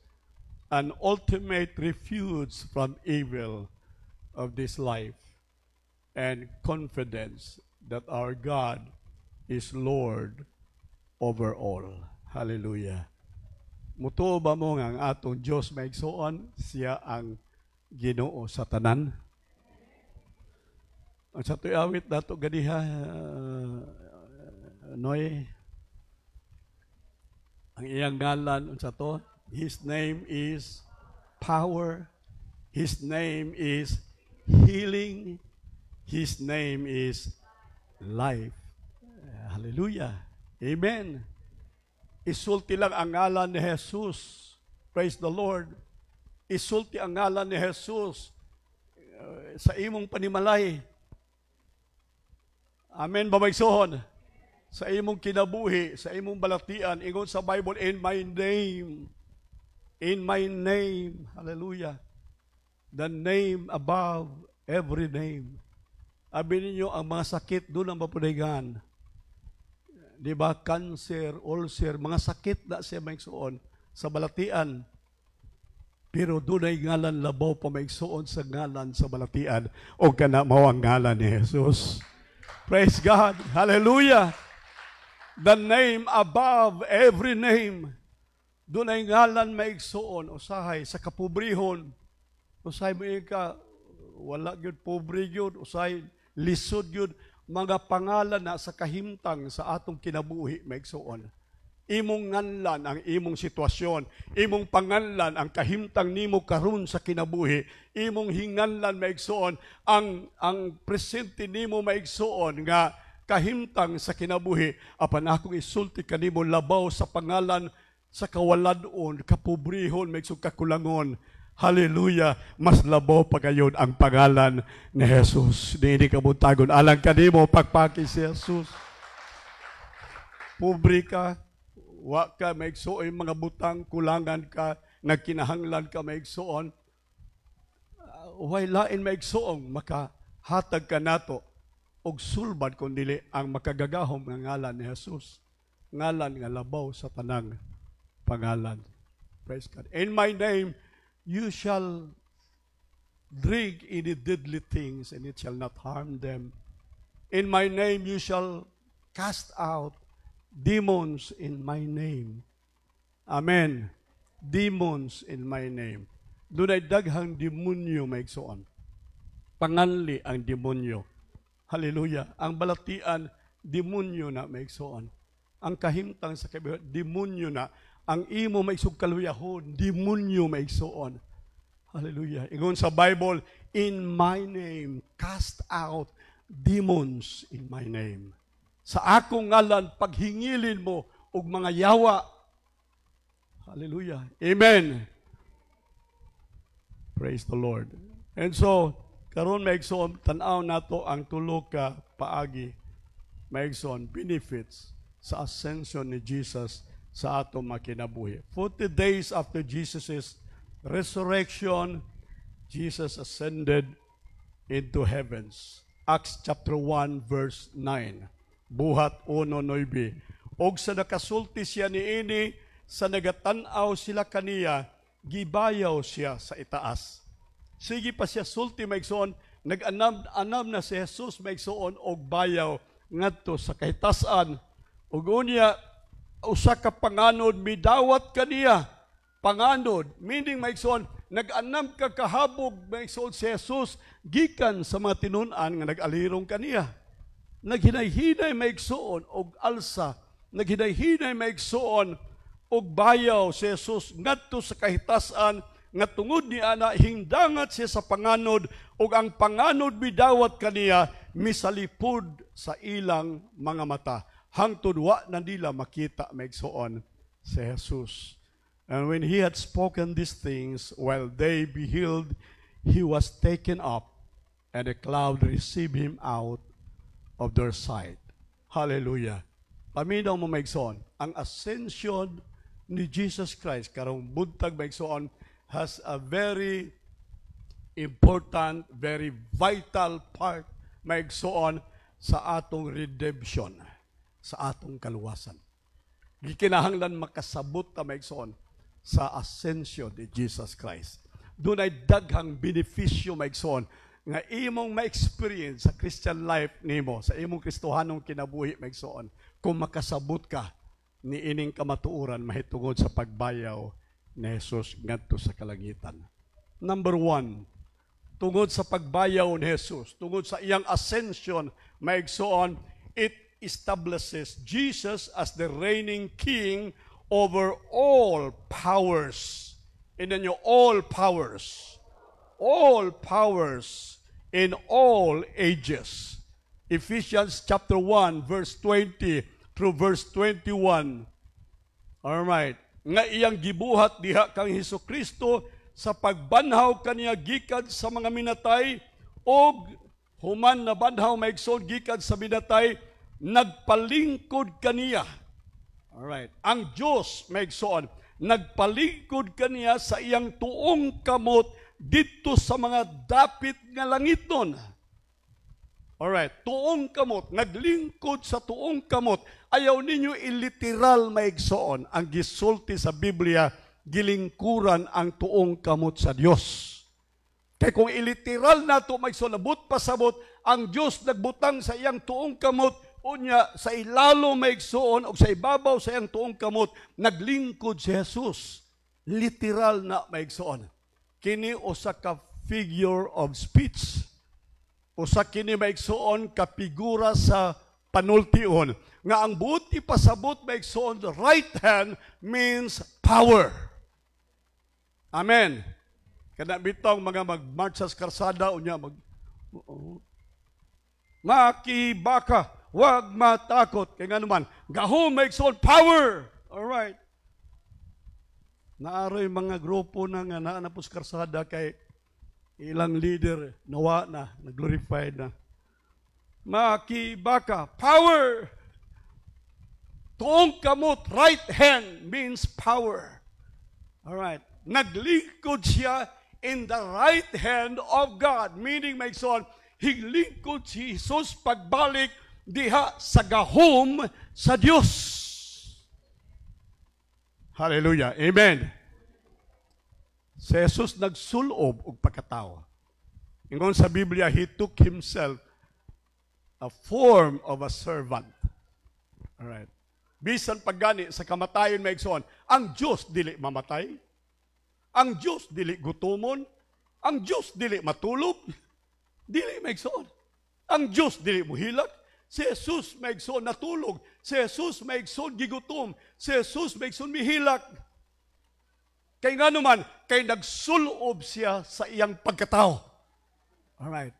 An ultimate refuge from evil of this life and confidence that our God is Lord over all. Hallelujah. Mutuo ba mo nga ang atong Dios maigsoon siya ang Ginoo sa tanan? Ang sa to'y awit dato ganiha, Noy, ang iyang ngalan, ang sa to, His name is power, His name is healing, His name is life. Hallelujah. Amen. Isulti lang ang ngalan ni Jesus. Praise the Lord. Isulti ang ngalan ni Jesus sa imong panimalay. Amen ba maigsoon? Sa imong kinabuhi, sa imong balatian, ingon sa Bible, in my name, hallelujah, the name above every name. Abi ninyo, ang mga sakit doon ang mapudagan. Di ba, cancer, ulcer, mga sakit na siya maigsoon sa balatian. Pero doon ay ngalan labaw pa maigsoon sa ngalan sa balatian o kana mao ang ngalan ni Jesus. Praise God. Hallelujah. The name above every name. Doon ay ngalan maigsoon, usahay sa kapobrehon. Usahay mo ka, wala yun, pobre yun, usahay, lisod yun, mga pangalan na sa kahimtang sa atong kinabuhi maigsoon. Imong nganlan ang imong sitwasyon, imong panganlan ang kahimtang nimo karon sa kinabuhi, imong hinganlan maigsoon ang presente nimo maigsoon nga kahimtang sa kinabuhi. Apan akong isulti kanimo labaw sa pangalan sa kawaladon, kapobrehon, maigsoon kakulangon. Hallelujah, mas labaw pa gayon ang pangalan ni Jesus. Di kabuntagon alang kanimo pagpaki si Jesus. Pobre ka, wa ka maigsoon mga butang, kulangan ka, nagkinahanglan ka maigsoon. Way lain maigsoong makahatag ka nato og sulbad kundili ang makagagahom nga ngalan ni Jesus. Ngalan nga labaw sa tanang pangalan. Praise God. In my name, you shall drink any deadly things, and it shall not harm them. In my name you shall cast out demons in my name. Amen. Demons in my name. Dunay daghang demonyo maigsoon. Panganli ang demonyo. Hallelujah. Ang balatian, demonyo na maigsoon. Ang kahimtang sa kabilang, demonyo na. Ang imo maigsog kaluyahon, demonyo maigsoon. Hallelujah. Ingon sa Bible, in my name, cast out demons in my name. Sa akong ngalan, paghingilin mo og mga yawa. Hallelujah. Amen. Praise the Lord. And so, karon maigsoon, tanaw nato ang tulo ka paagi. Maigsoon, benefits sa ascension ni Jesus sa ato makinabuhi. 40 days after Jesus' resurrection, Jesus ascended into heavens. Acts chapter 1 verse 9. Buhat 1:9. Og sa nakasulti siya niini, sa nagatan-aw sila kaniya, gibayaw siya sa itaas. Sige pa siya sulti maigsoon, nag-anam na si Jesus maigsoon og bayaw ngadto sa kahitasan. Ug unya usa ka panganod midawat kaniya. Panganod, meaning maigsoon, nag-anam ka kahabog maigsoon si Jesus gikan sa mga tinun-an nga nag-alirong kaniya. Naghinay-hinay maigsoon og alsa, naghinay-hinay maigsoon og bayaw si Jesus ngadto sa kahitasan nga tungod ni ana hingdangat siya sa panganod ug ang panganod midawat kaniya misalipod sa ilang mga mata. Hangtod wa na nila makita maigsoon si Jesus. And when he had spoken these things, while they beheld, he was taken up, and a cloud received him out of their sight. Hallelujah. Paminaw mo maigsoon, ang ascension ni Jesus Christ, karong buntag maigsoon, has a very important, very vital part maigsoon sa atong redemption, sa atong kaluwasan. Gikinahanglan makasabot ta maigsoon sa ascension ni Jesus Christ. Doon ay daghang benepisyo maigsoon nga imong ma-experience sa Christian life nimo, sa imong Kristohanong kinabuhi maigsoon, kung makasabot ka ni ining kamatuoran mahitungod sa pagbayaw ni Jesus ngadto sa kalangitan. Number 1, tungod sa pagbayaw ni Jesus, tungod sa iyang ascension maigsoon, it establishes Jesus as the reigning king over all powers. And then all powers in all ages. Ephesians chapter 1 verse 20 through verse 21. All right. Nga iyang gibuhat diha kang Hesukristo sa pagbanhaw kaniya gikan sa mga minatay og human na banhaw maigsoon gikan sa minatay nagpalingkod kaniya. Alright. Ang Diyos, maigsoon, nagpalingkod kaniya sa iyang tuong kamot dito sa mga dapit nga langiton. Alright. Tuong kamot, naglingkod sa tuong kamot. Ayaw ninyo iliteral maigsoon. Ang gisulti sa Biblia, gilingkuran ang tuong kamot sa Diyos. Kaya kung iliteral na ito maigsoon, nabut pasabot, ang Diyos nagbutang sa iyang tuong kamot, unya sa ilalo maigsoon o sa ibabaw sa iyang tuong kamot, naglingkod si Jesus. Literal na maigsoon. Kini usa ka figure of speech. Usa kini maigsoon ka figura sa panultion. Nga ang buot ipasabot maigsoon, the right hand means power. Amen. Kada bitong mga magmarch sa karsada, unya makibaka, wag matakot. Kaya nga naman, gahom maigsoon, power. Alright. Naaroy mga grupo na nga naanapos karsada kay ilang leader, nawa na, nag-glorified na. Makibaka, power. Tuong kamot, right hand means power. Alright. Naglingkod siya in the right hand of God. Meaning, maigsoon, higlingkod si Jesus pagbalik diha sa gahom sa Diyos. Hallelujah. Amen. Si Jesus nagsulob og pagkatao. Ingon sa Biblia, He took Himself a form of a servant. Alright. Bisan paggani sa kamatayon maigsoon, ang Diyos dili mamatay. Ang Diyos dili gutomon. Ang Diyos dili matulog. Dili maigsoon. Ang Diyos dili muhilak. Si Jesus maigsoon natulog. Si Jesus maigsoon gigutom. Si Jesus maigsoon mihilak. Kay nga naman, kay nagsulob siya sa iyang pagkatao. Alright.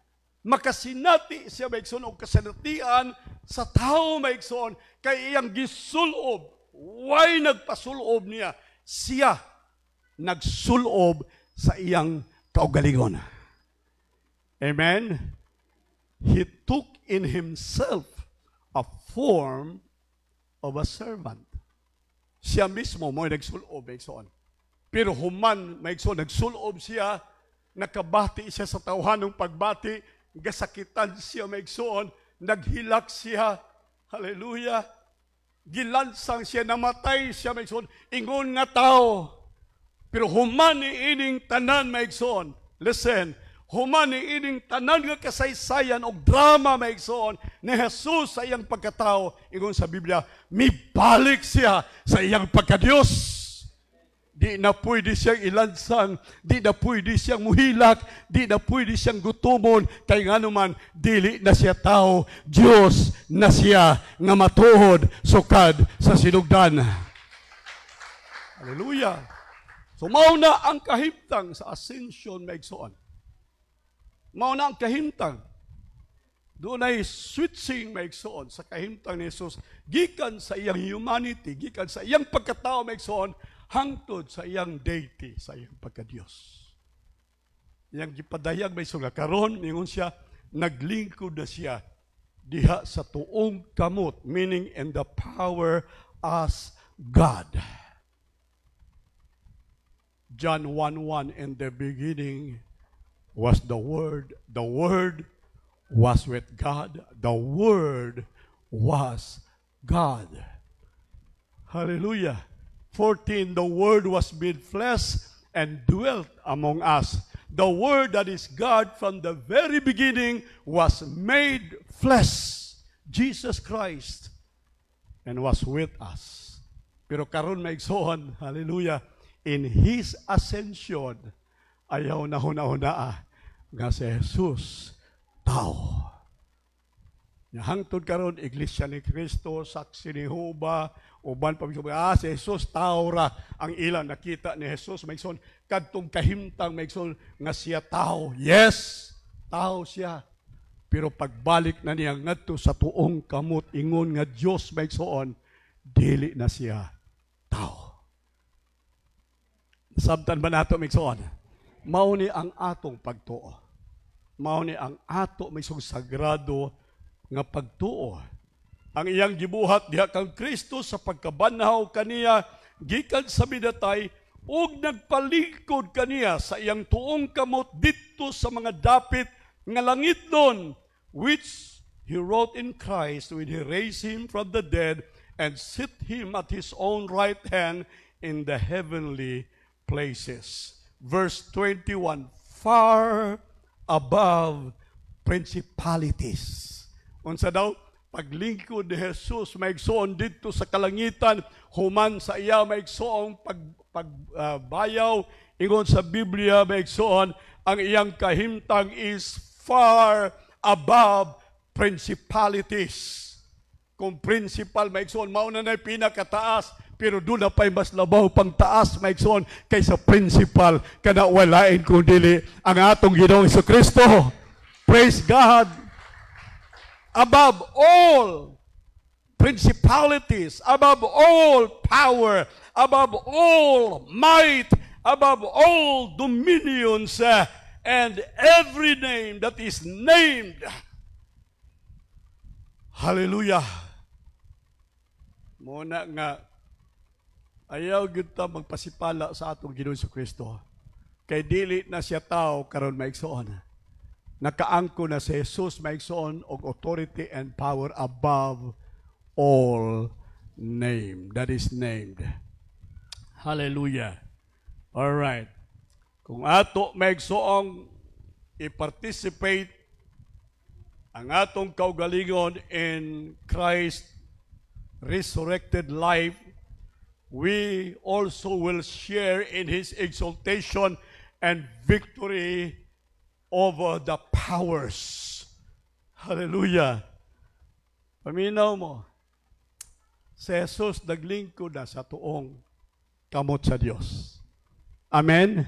Makasinati siya maigsoon o kasinatian sa tao maigsoon kay iyang gisulob. Why nagpasulob niya? Siya nagsulob sa iyang kaugalingon. Amen? He took in Himself a form of a servant. Siya mismo mo nagsulob maigsoon. Pero human maigsoon, nagsulob siya, nakabati siya sa tawhanong pagbati, gasakitan siya maigsoon, naghilak siya, hallelujah, gilansang siya, namatay siya maigsoon, ingon nga tao. Pero human ni ining tanan maigsoon, listen, human ni ining tanan nga kasaysayan o drama maigsoon ni Jesus sa iyang pagkatao, ingon sa Biblia, mibalik siya sa iyang pagkadiyos. Di na pwede siyang ilansang, di na pwede siyang muhilak, di na pwede siyang gutumon, kay nga naman, dili na siya tao, Diyos na siya nga matuhod, sukad sa sinugdan. Hallelujah! So, mauna ang kahimtang sa ascension maigsoon. Mauna ang kahimtang. Doon ay switching maigsoon sa kahimtang ni Jesus, gikan sa iyang humanity, gikan sa iyang pagkatao maigsoon, hangtod sa iyang deity, sa iyang pagka-Diyos. Iyang gipadayag may sunga karon, ningon siya, naglingkod na siya diha sa tuong kamot, meaning in the power as God. John 1:1, in the beginning was the Word was with God, the Word was God. Hallelujah. 14, the Word was made flesh and dwelt among us. The Word that is God from the very beginning was made flesh, Jesus Christ, and was with us. Pero karon maigsoon, hallelujah, in His ascension, ayaw na huna-hunaa nga si Jesus, tao. Hangtod karon Iglesia ni Cristo, saksi ni Jehova, uban pa si Jesus tao ra ang ilang nakita ni Jesus maigsoon kadtong kahimtang maigsoon nga siya tao. Yes, tao siya. Pero pagbalik na niya ngadto sa tuong kamot ingon nga Dios maigsoon, dili na siya tao. Sabtan ba nato maigsoon? Mao ni ang atong pagtuo. Mao ni ang ato maigsoon sagrado nga pagtuo. Ang iyang gibuhat diha kang Kristo sa pagkabanhaw kaniya gikan sa midatay ug nagpalikod kaniya sa iyang tuong kamot didto sa mga dapit nga langit don, which He wrote in Christ when He raised Him from the dead and set Him at His own right hand in the heavenly places. Verse 21, far above principalities. Unsa daw? Paglingkod ni Jesus, maigsoon dito sa kalangitan, human sa iya maigsoong pagbayaw, ingon sa Biblia, maigsoon, ang iyang kahimtang is far above principalities. Kung principal, maigsoon, mauna na pinakataas, pero doon na pa'y mas labaw pang taas, maigsoon, kaysa principal, kana walain kung dili ang atong Ginoong Jesucristo. Praise God! Above all principalities, above all power, above all might, above all dominions, and every name that is named. Hallelujah. Muna nga, ayaw kita magpasipala sa atong Ginoong Jesucristo. Kay dili na siya tao karon maigsoon. Nakaangko na si Jesus maigsoon og authority and power above all name that is named. Hallelujah. All right. Kung ato maigsoong i-participate ang atong kaugalingon in Christ resurrected life, we also will share in His exaltation and victory over the powers. Hallelujah. Paminaw mo, si Jesus naglingkod na sa tuong kamot sa Dios. Amen?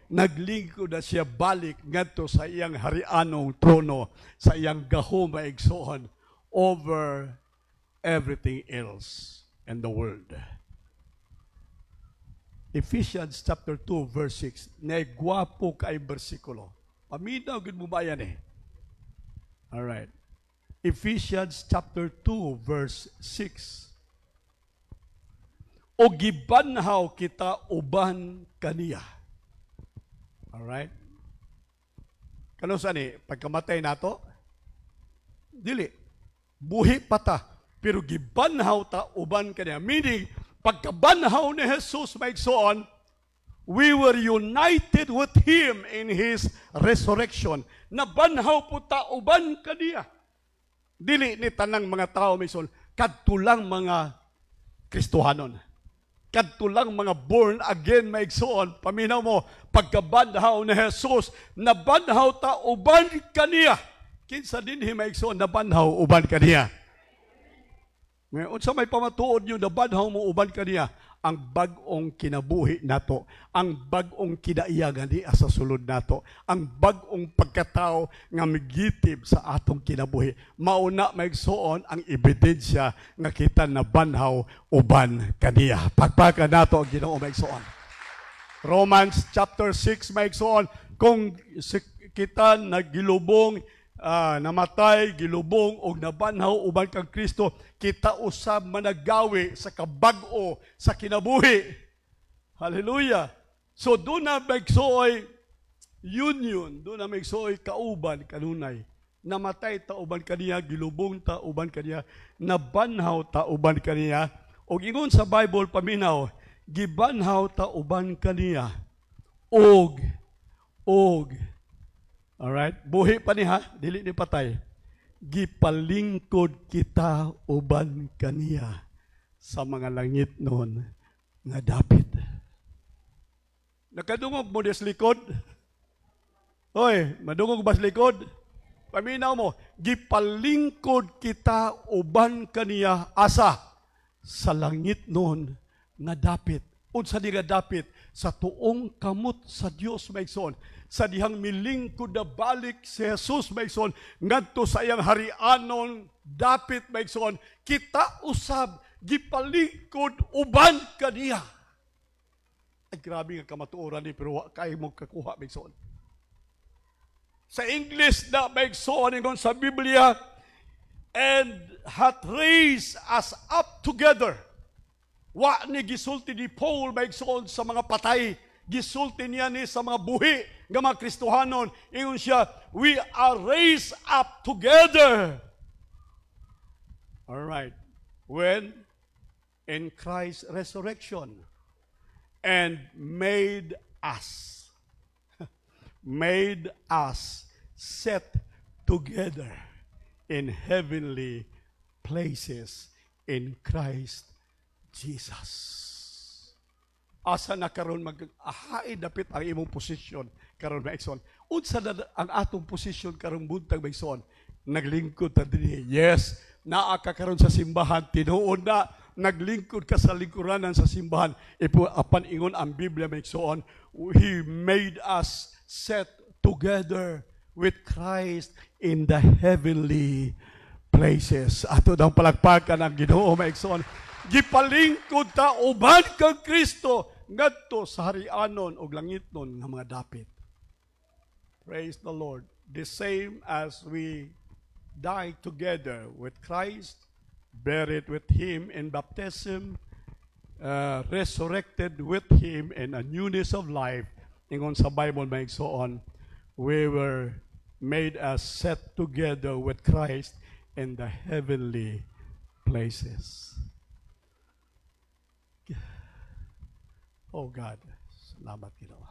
Naglingkod na siya balik ngadto sa iyang harianong trono, sa iyang gahom maigsoon over everything else in the world. Ephesians chapter 2 verse 6, naigwapo kay bersikulo. Paminaw gid mo ba yan eh? All right. Ephesians chapter 2 verse 6. O gibanhaw kita uban kaniya. All right? Kano sa ni pagkamatay nato? Dili. Buhi pa ta, pero gibanhaw ta uban kaniya. Meaning pagkabanhaw ni Jesus maigsoon, we were united with Him in His resurrection. Nabanhaw po ta uban kaniya. Dili ni tanang mga tao maigsoon, kadtulang mga Kristohanon. Kadtulang mga born again maigsoon, paminaw mo, pagkabanhaw ni Jesus, nabanhaw ta uban kaniya. Kinsa dinhi maigsoon, nabanhaw uban kaniya. Ngayon, sa may pamatuod nyo, nabanhaw mo uban kaniya, ang bag-ong kinabuhi nato, ang bag-ong kinaiyagan ni sa sulod nato, ang bag-ong pagkatao nga migitib sa atong kinabuhi. Mauna maigsoon ang ebidensya nga kita nabanhaw uban kaniya. Pagpaka nato ang Ginoo maigsoon. Romans chapter 6 maigsoon, kung kita nagilubong, namatay, gilubong o nabanhaw uban kang Kristo, kita usab managawi sa kabag-o sa kinabuhi. Hallelujah. So doon na magsuoy union, doon na magsuoy kauban kanunay. Namatay ta uban kaniya, gilubong ta uban kaniya, nabanhaw ta uban kaniya. O ingon sa Bible paminaw, gibanhaw ta uban kaniya. Og alright? Buhi pa niya, dili ni patay. Gipalingkod kita uban kaniya sa mga langit noon nga dapit. Nakadungog mo des likod? Hoy, madungog ba sa likod? Paminaw mo, gipalingkod kita uban kaniya asa sa langit noon nga dapit. Unsa di nga dapit? Sa tuong kamot sa Dios maigsoon, sa dihang milingkod na balik si Jesus maigsoon, ngadto sa iyang harianon dapit maigsoon, kita usab gipalingkod uban kaniya. Ay grabe nga kamatuoran ni, pero wa kay mo kakuha maigsoon. Sa English na maigsoon ingon sa Biblia, and hath raised us up together. Wa ni gisulti ni Paul maigsoon sa mga patay, gisulti niya ni sa mga buhi nga mga Kristohanon. Ingon siya, we are raised up together. All right. When in Christ's resurrection, and made us set together in heavenly places in Christ Jesus. Asa na karon mag-ahain dapit ang imong posisyon karon maigsoon. Unsa na ang atong posisyon karon buntag maigsoon? Naglingkod ta dinhi. Yes, naa ka karon sa simbahan, tinuod na naglingkod ka sa lingkuranan sa simbahan. Ipo apan ingon ang Biblia maigsoon, He made us set together with Christ in the heavenly places. Ato daw palagpakan ang Ginoo maigsoon. Gipalingkod ta uban kang Kristo ngadto sa harianon ug langitnon nga mga dapit. Praise the Lord. The same as we died together with Christ, buried with Him in baptism, resurrected with Him in a newness of life. Ingon sa Bible maigsoon, we were made as set together with Christ in the heavenly places. Oh God, salamat Ginoo.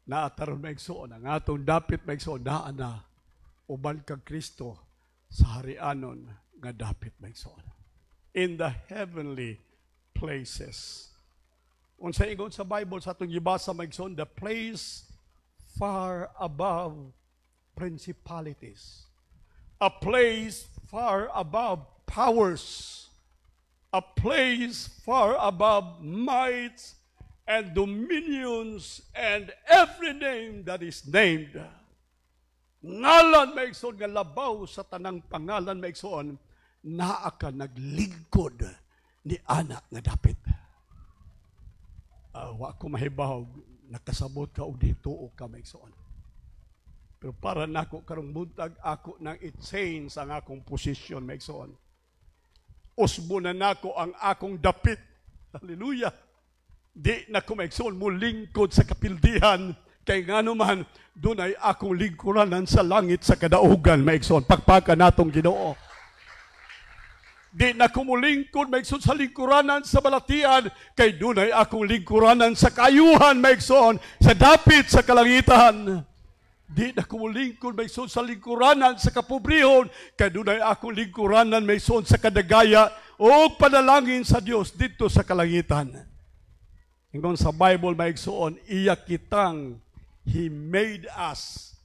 Naataron maigsoon, ang atong dapit maigsoon, na uban kag Kristo sa harianon nga dapit maigsoon. In the heavenly places. Unsa ingon sa Bible sa atong gibasa maigsoon, the place far above principalities. A place far above powers. A place far above mights and dominions and every name that is named. Ngalan maigsoon nga labaw sa tanang pangalan maigsoon, naa ka naglingkod ni anak nga dapit. Wa ko mahibaw, nakasabot ka o dito o ka maigsoon. Pero para nako karong buntag ako nang i-change ang akong posisyon maigsoon. Usbo na nako ang akong dapit. Hallelujah. Di na ko maigsoon mo lingkod sa kapildihan. Kay nga naman, doon ay akong lingkuranan sa langit sa kadaugan maigsoon. Pagpaka natong Ginoo. Di na ko mo lingkod maigsoon sa lingkuranan sa balatian. Kay doon ay akong lingkuranan sa kayuhan maigsoon. Sa dapit sa kalangitan. Di na ko mo lingkod maigsoon sa lingkuranan sa kapobrehon. Kay doon ay akong lingkuranan maigsoon sa kadagaya o panalangin sa Dios dito sa kalangitan. Ingon sa Bible maigsoon, iya kitang He made us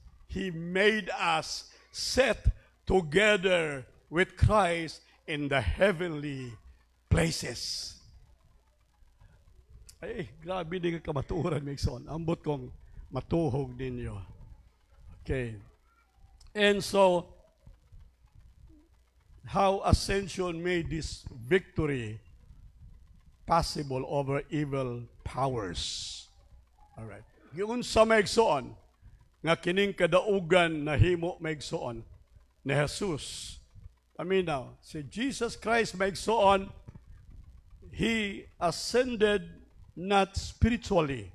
set together with Christ in the heavenly places. Ay, grabe din ka matuhuran maigsoon. Ambot kong matuhog ninyo. Okay. And so, how ascension made this victory possible over evil powers. All right. Yung sa maigsoon, nga kining kadaugan na himo maigsoon ni Jesus. Aminaw, si Jesus Christ maigsoon, He ascended not spiritually,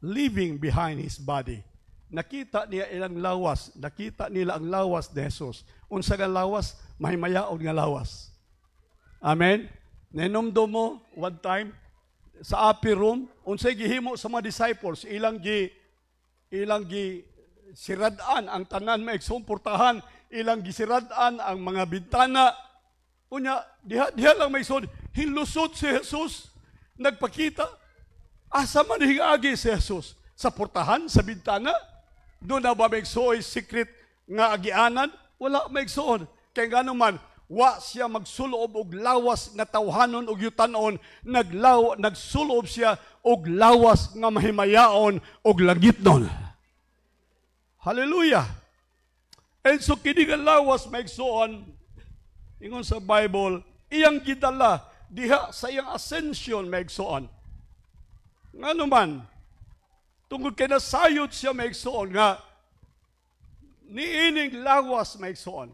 leaving behind His body. Nakita niya ilang lawas, nakita nila ang lawas ni Jesus. Unsa nga lawas? Mahimayaon nga lawas. Amen? Nenomdo mo one time sa upper room, unsay gihimo sa mga disciples, ilang gi siradan ang tanan maigsoon portahan, ilang gisiradan ang mga bintana. Unya diha lang maigsoon, hinlusot si Jesus, nagpakita asa man hingagi si Jesus sa portahan, sa bintana. Doon na ba maigsoon secret nga agianan? Wala maigsoon. Kay ngano man wa siya magsulob og lawas nga tawhanon og yutanon, nagsulob siya og lawas nga mahimayaon og langitnon. Hallelujah. And so kini nga lawas maigsoon, ingon sa Bible, iyang gidala diha sa iyang ascension maigsoon. Ngano man tungod kay nasayod siya maigsoon nga niining lawas maigsoon.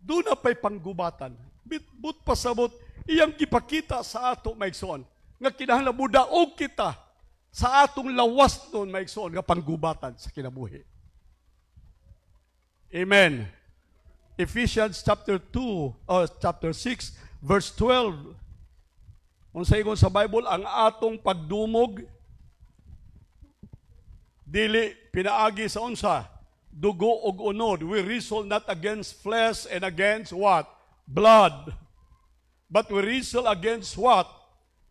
Doon na pa'y panggubatan. Bitbut pasabot, iyang gipakita sa ato maigsoon. Nga kinahanglan budaog kita sa atong lawas doon maigsoon nga panggubatan sa kinabuhi. Amen. Ephesians chapter 6, verse 12. Unsa ingon sa Bible, ang atong pagdumog dili pinaagi sa unsa? Dugo og unod. We wrestle not against flesh and against what? Blood. But we wrestle against what?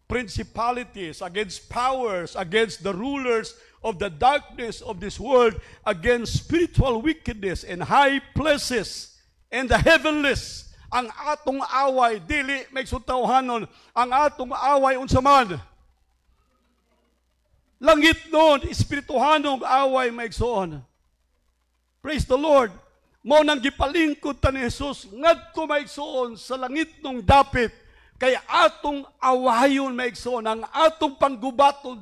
Principalities, against powers, against the rulers of the darkness of this world, against spiritual wickedness in high places in the heavenlies. Ang atong away, dili may sutawhanon. Ang atong away, unsa man? Langit noon, espirituhanong away maigsoon. Praise the Lord. Mao nang gipalingkod ta ni Jesus ngadto maigsoon sa langit nung dapit kay atong awayon maigsoon ang atong panggubatan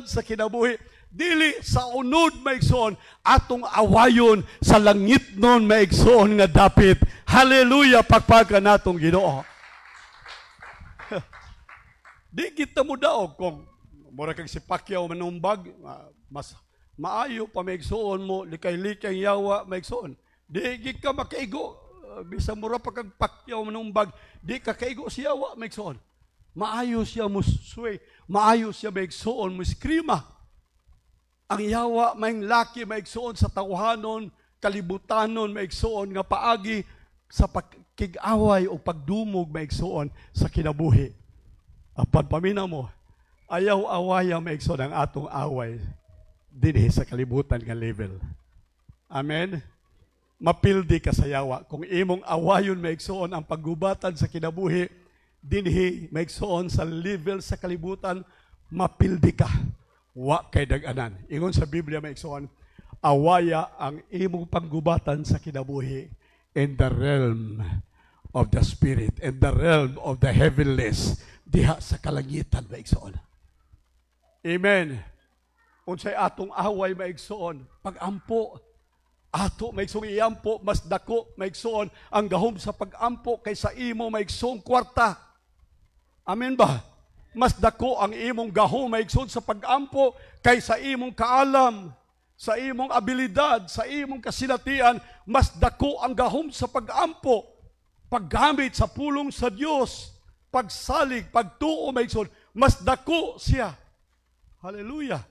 sa kinabuhi dili sa unod maigsoon atong awayon sa langit nun maigsoon nga dapit. Hallelujah, pagpaga natong Ginoo. Di kita mo daog kung mura kang si Pacquiao manumbag, mas maayo pa maigsoon mo, likay-likay yawa maigsoon. Di ka makaigo, bisa mura pa kang Pacquiao manumbag, di ka kaigo si yawa maigsoon. Maayo siya mo sway, maayo siya maigsoon mo skrima. Ang yawa maing laki maigsuon sa tawhanon, kalibutanon maigsuon nga paagi sa pakig-away o pagdumog maigsuon sa kinabuhi. Apan paminaw mo, ayaw awaya maigsuon ang atong away dinhi sa kalibutan nga level. Amen? Mapildi ka sa yawa. Kung imong awayon maigsuon ang paggubatan sa kinabuhi, dinhi maigsuon sa level sa kalibutan, mapildi ka. Wa kay dag-anan. Ingon sa Biblia maigsuon, awaya ang imong panggubatan sa kinabuhi in the realm of the spirit, in the realm of the heavenlies, diha sa kalangitan maigsuon. Amen. Unsay atong away maigsuon, pag-ampo. Ato maigsuon iampo, mas dako maigsuon ang gahom sa pag-ampo kaysa imo maigsuon kwarta. Amen ba? Mas dako ang imong gahom maigsuon sa pag-ampo kaysa imong kaalam, sa imong abilidad, sa imong kasilatian. Mas dako ang gahom sa pag-ampo, paggamit sa pulong sa Dios, pagsalig, pagtuo maigsuon. Mas dako siya. Hallelujah.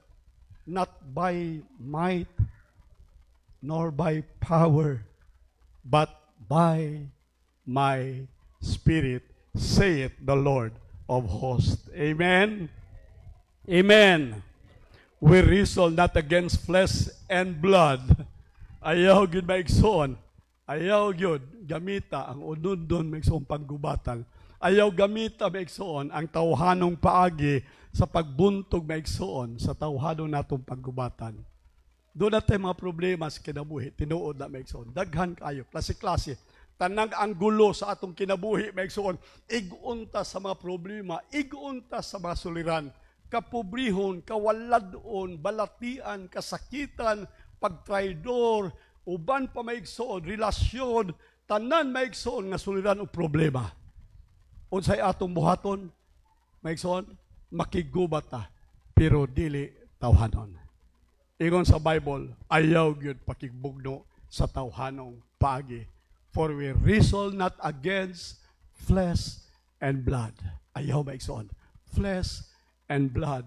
Not by might nor by power, but by my Spirit, saith the Lord of hosts. Amen? Amen. We wrestle not against flesh and blood. Ayaw yun maigsoon. Ayaw yun gamita ang unundon maigsoon panggubatan. Ayaw gamita maigsoon ang tawhanong paagi sa pagbuntog maigsoon sa tawhanong natong panggubatan. Doon natin mga problema sa kinabuhi, tinuod na maigsoon. Daghan kayo, klase-klase. Tanang ang gulo sa atong kinabuhi, maigsoon. Igunta sa mga problema, igunta sa mga suliran. Kapobrihon, kawaladon, balatian, kasakitan, pagtraidor, uban pa maigsoon, relasyon, tanan maigsoon nga suliran o problema. Unsay atong buhaton, maigsoon, makigubat ta, pero dili tawhanon. Ingon sa Bible, ayaw gyud pakigbugno sa tawhanong paagi. For we wrestle not against flesh and blood. Ayaw maigsoon, flesh and blood.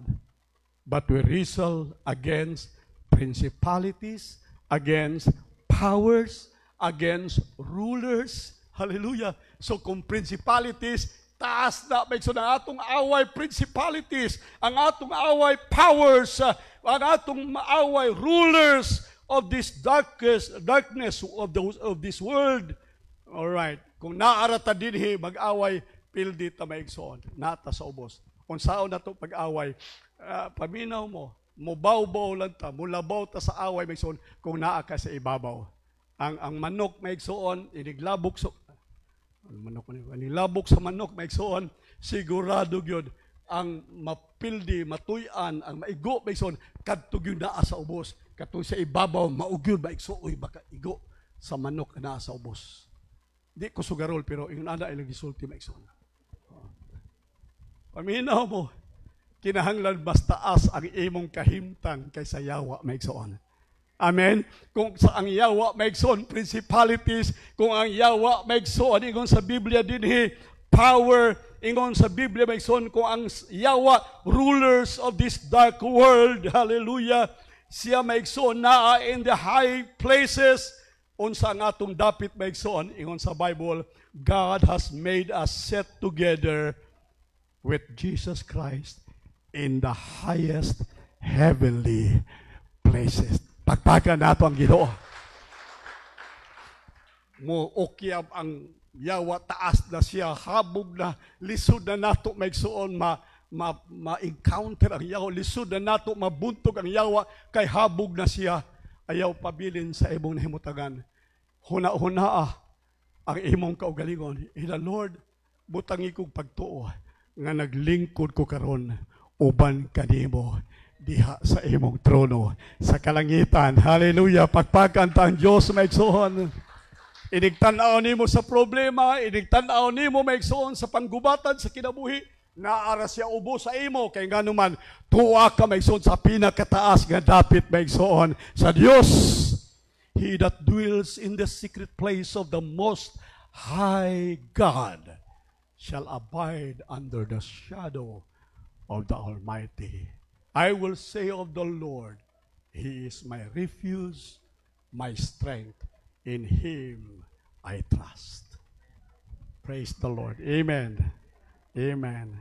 But we wrestle against principalities, against powers, against rulers. Hallelujah. So kung principalities, taas na maigsoon ang atong away principalities, ang atong away powers, ang atong maaway rulers of this darkness of this world. All right. Kung naarata dinhi mag-away, pildi ta maigsoon, nata sa ubos. Kung saan na to pag-away, paminaw mo, mubaw-baw lang ta, mulabaw ta sa away maigsoon kung naa ka sa ibabaw. Ang manok maigsoon, iniglabok sa manok maigsoon, sigurado gyud ang mapildi, matuyan, ang maigo maigsoon, kadto gyud naa sa ubos. Kadto sa ibabaw maugyud maigsoon, uy baka igo sa manok naa sa ubos. Di ko sugarol pero ingon ana ilang gisulti maigsoon. Paminaw mo, kinahanglan mas taas ang imong kahimtang kaysa yawa maigsoon. Amen? Kung sa ang yawa maigsoon, principalities, kung ang yawa maigsoon, ingon sa Biblia dinhi, power, ingon sa Biblia maigsoon, kung ang yawa, rulers of this dark world, hallelujah, siya maigsoon naa in the high places, unsa nga atong dapit maigsoon, ingon sa Bible, God has made us set together with Jesus Christ in the highest heavenly places. Pagpakan nato ang Ginoo. Mo okyab ang yawa, taas na siya, habog na, lisod na nato maigsuon, ma-encounter ang yawa, lisod na nato, mabuntog ang yawa, kay habog na siya. Ayaw pabilin sa imong nahimutagan. Huna-hunaa ang imong kaugalingon. Ila Lord, butangi kong pagtuo nga naglingkod ko karon uban kanimo diha sa imong trono sa kalangitan. Hallelujah. Pagpakan ta ang Dios maigsoon. Inigtan-aw nimo sa problema, inigtan-aw nimo maigsoon sa panggubatan sa kinabuhi. Naara siya ubo sa imo kay nganuman tuwa ka maigsoon sa pinakataas nga dapit maigsoon sa Dios. He that dwells in the secret place of the Most High God shall abide under the shadow of the Almighty. I will say of the Lord, He is my refuge, my strength. In Him I trust. Praise the Lord. Amen. Amen.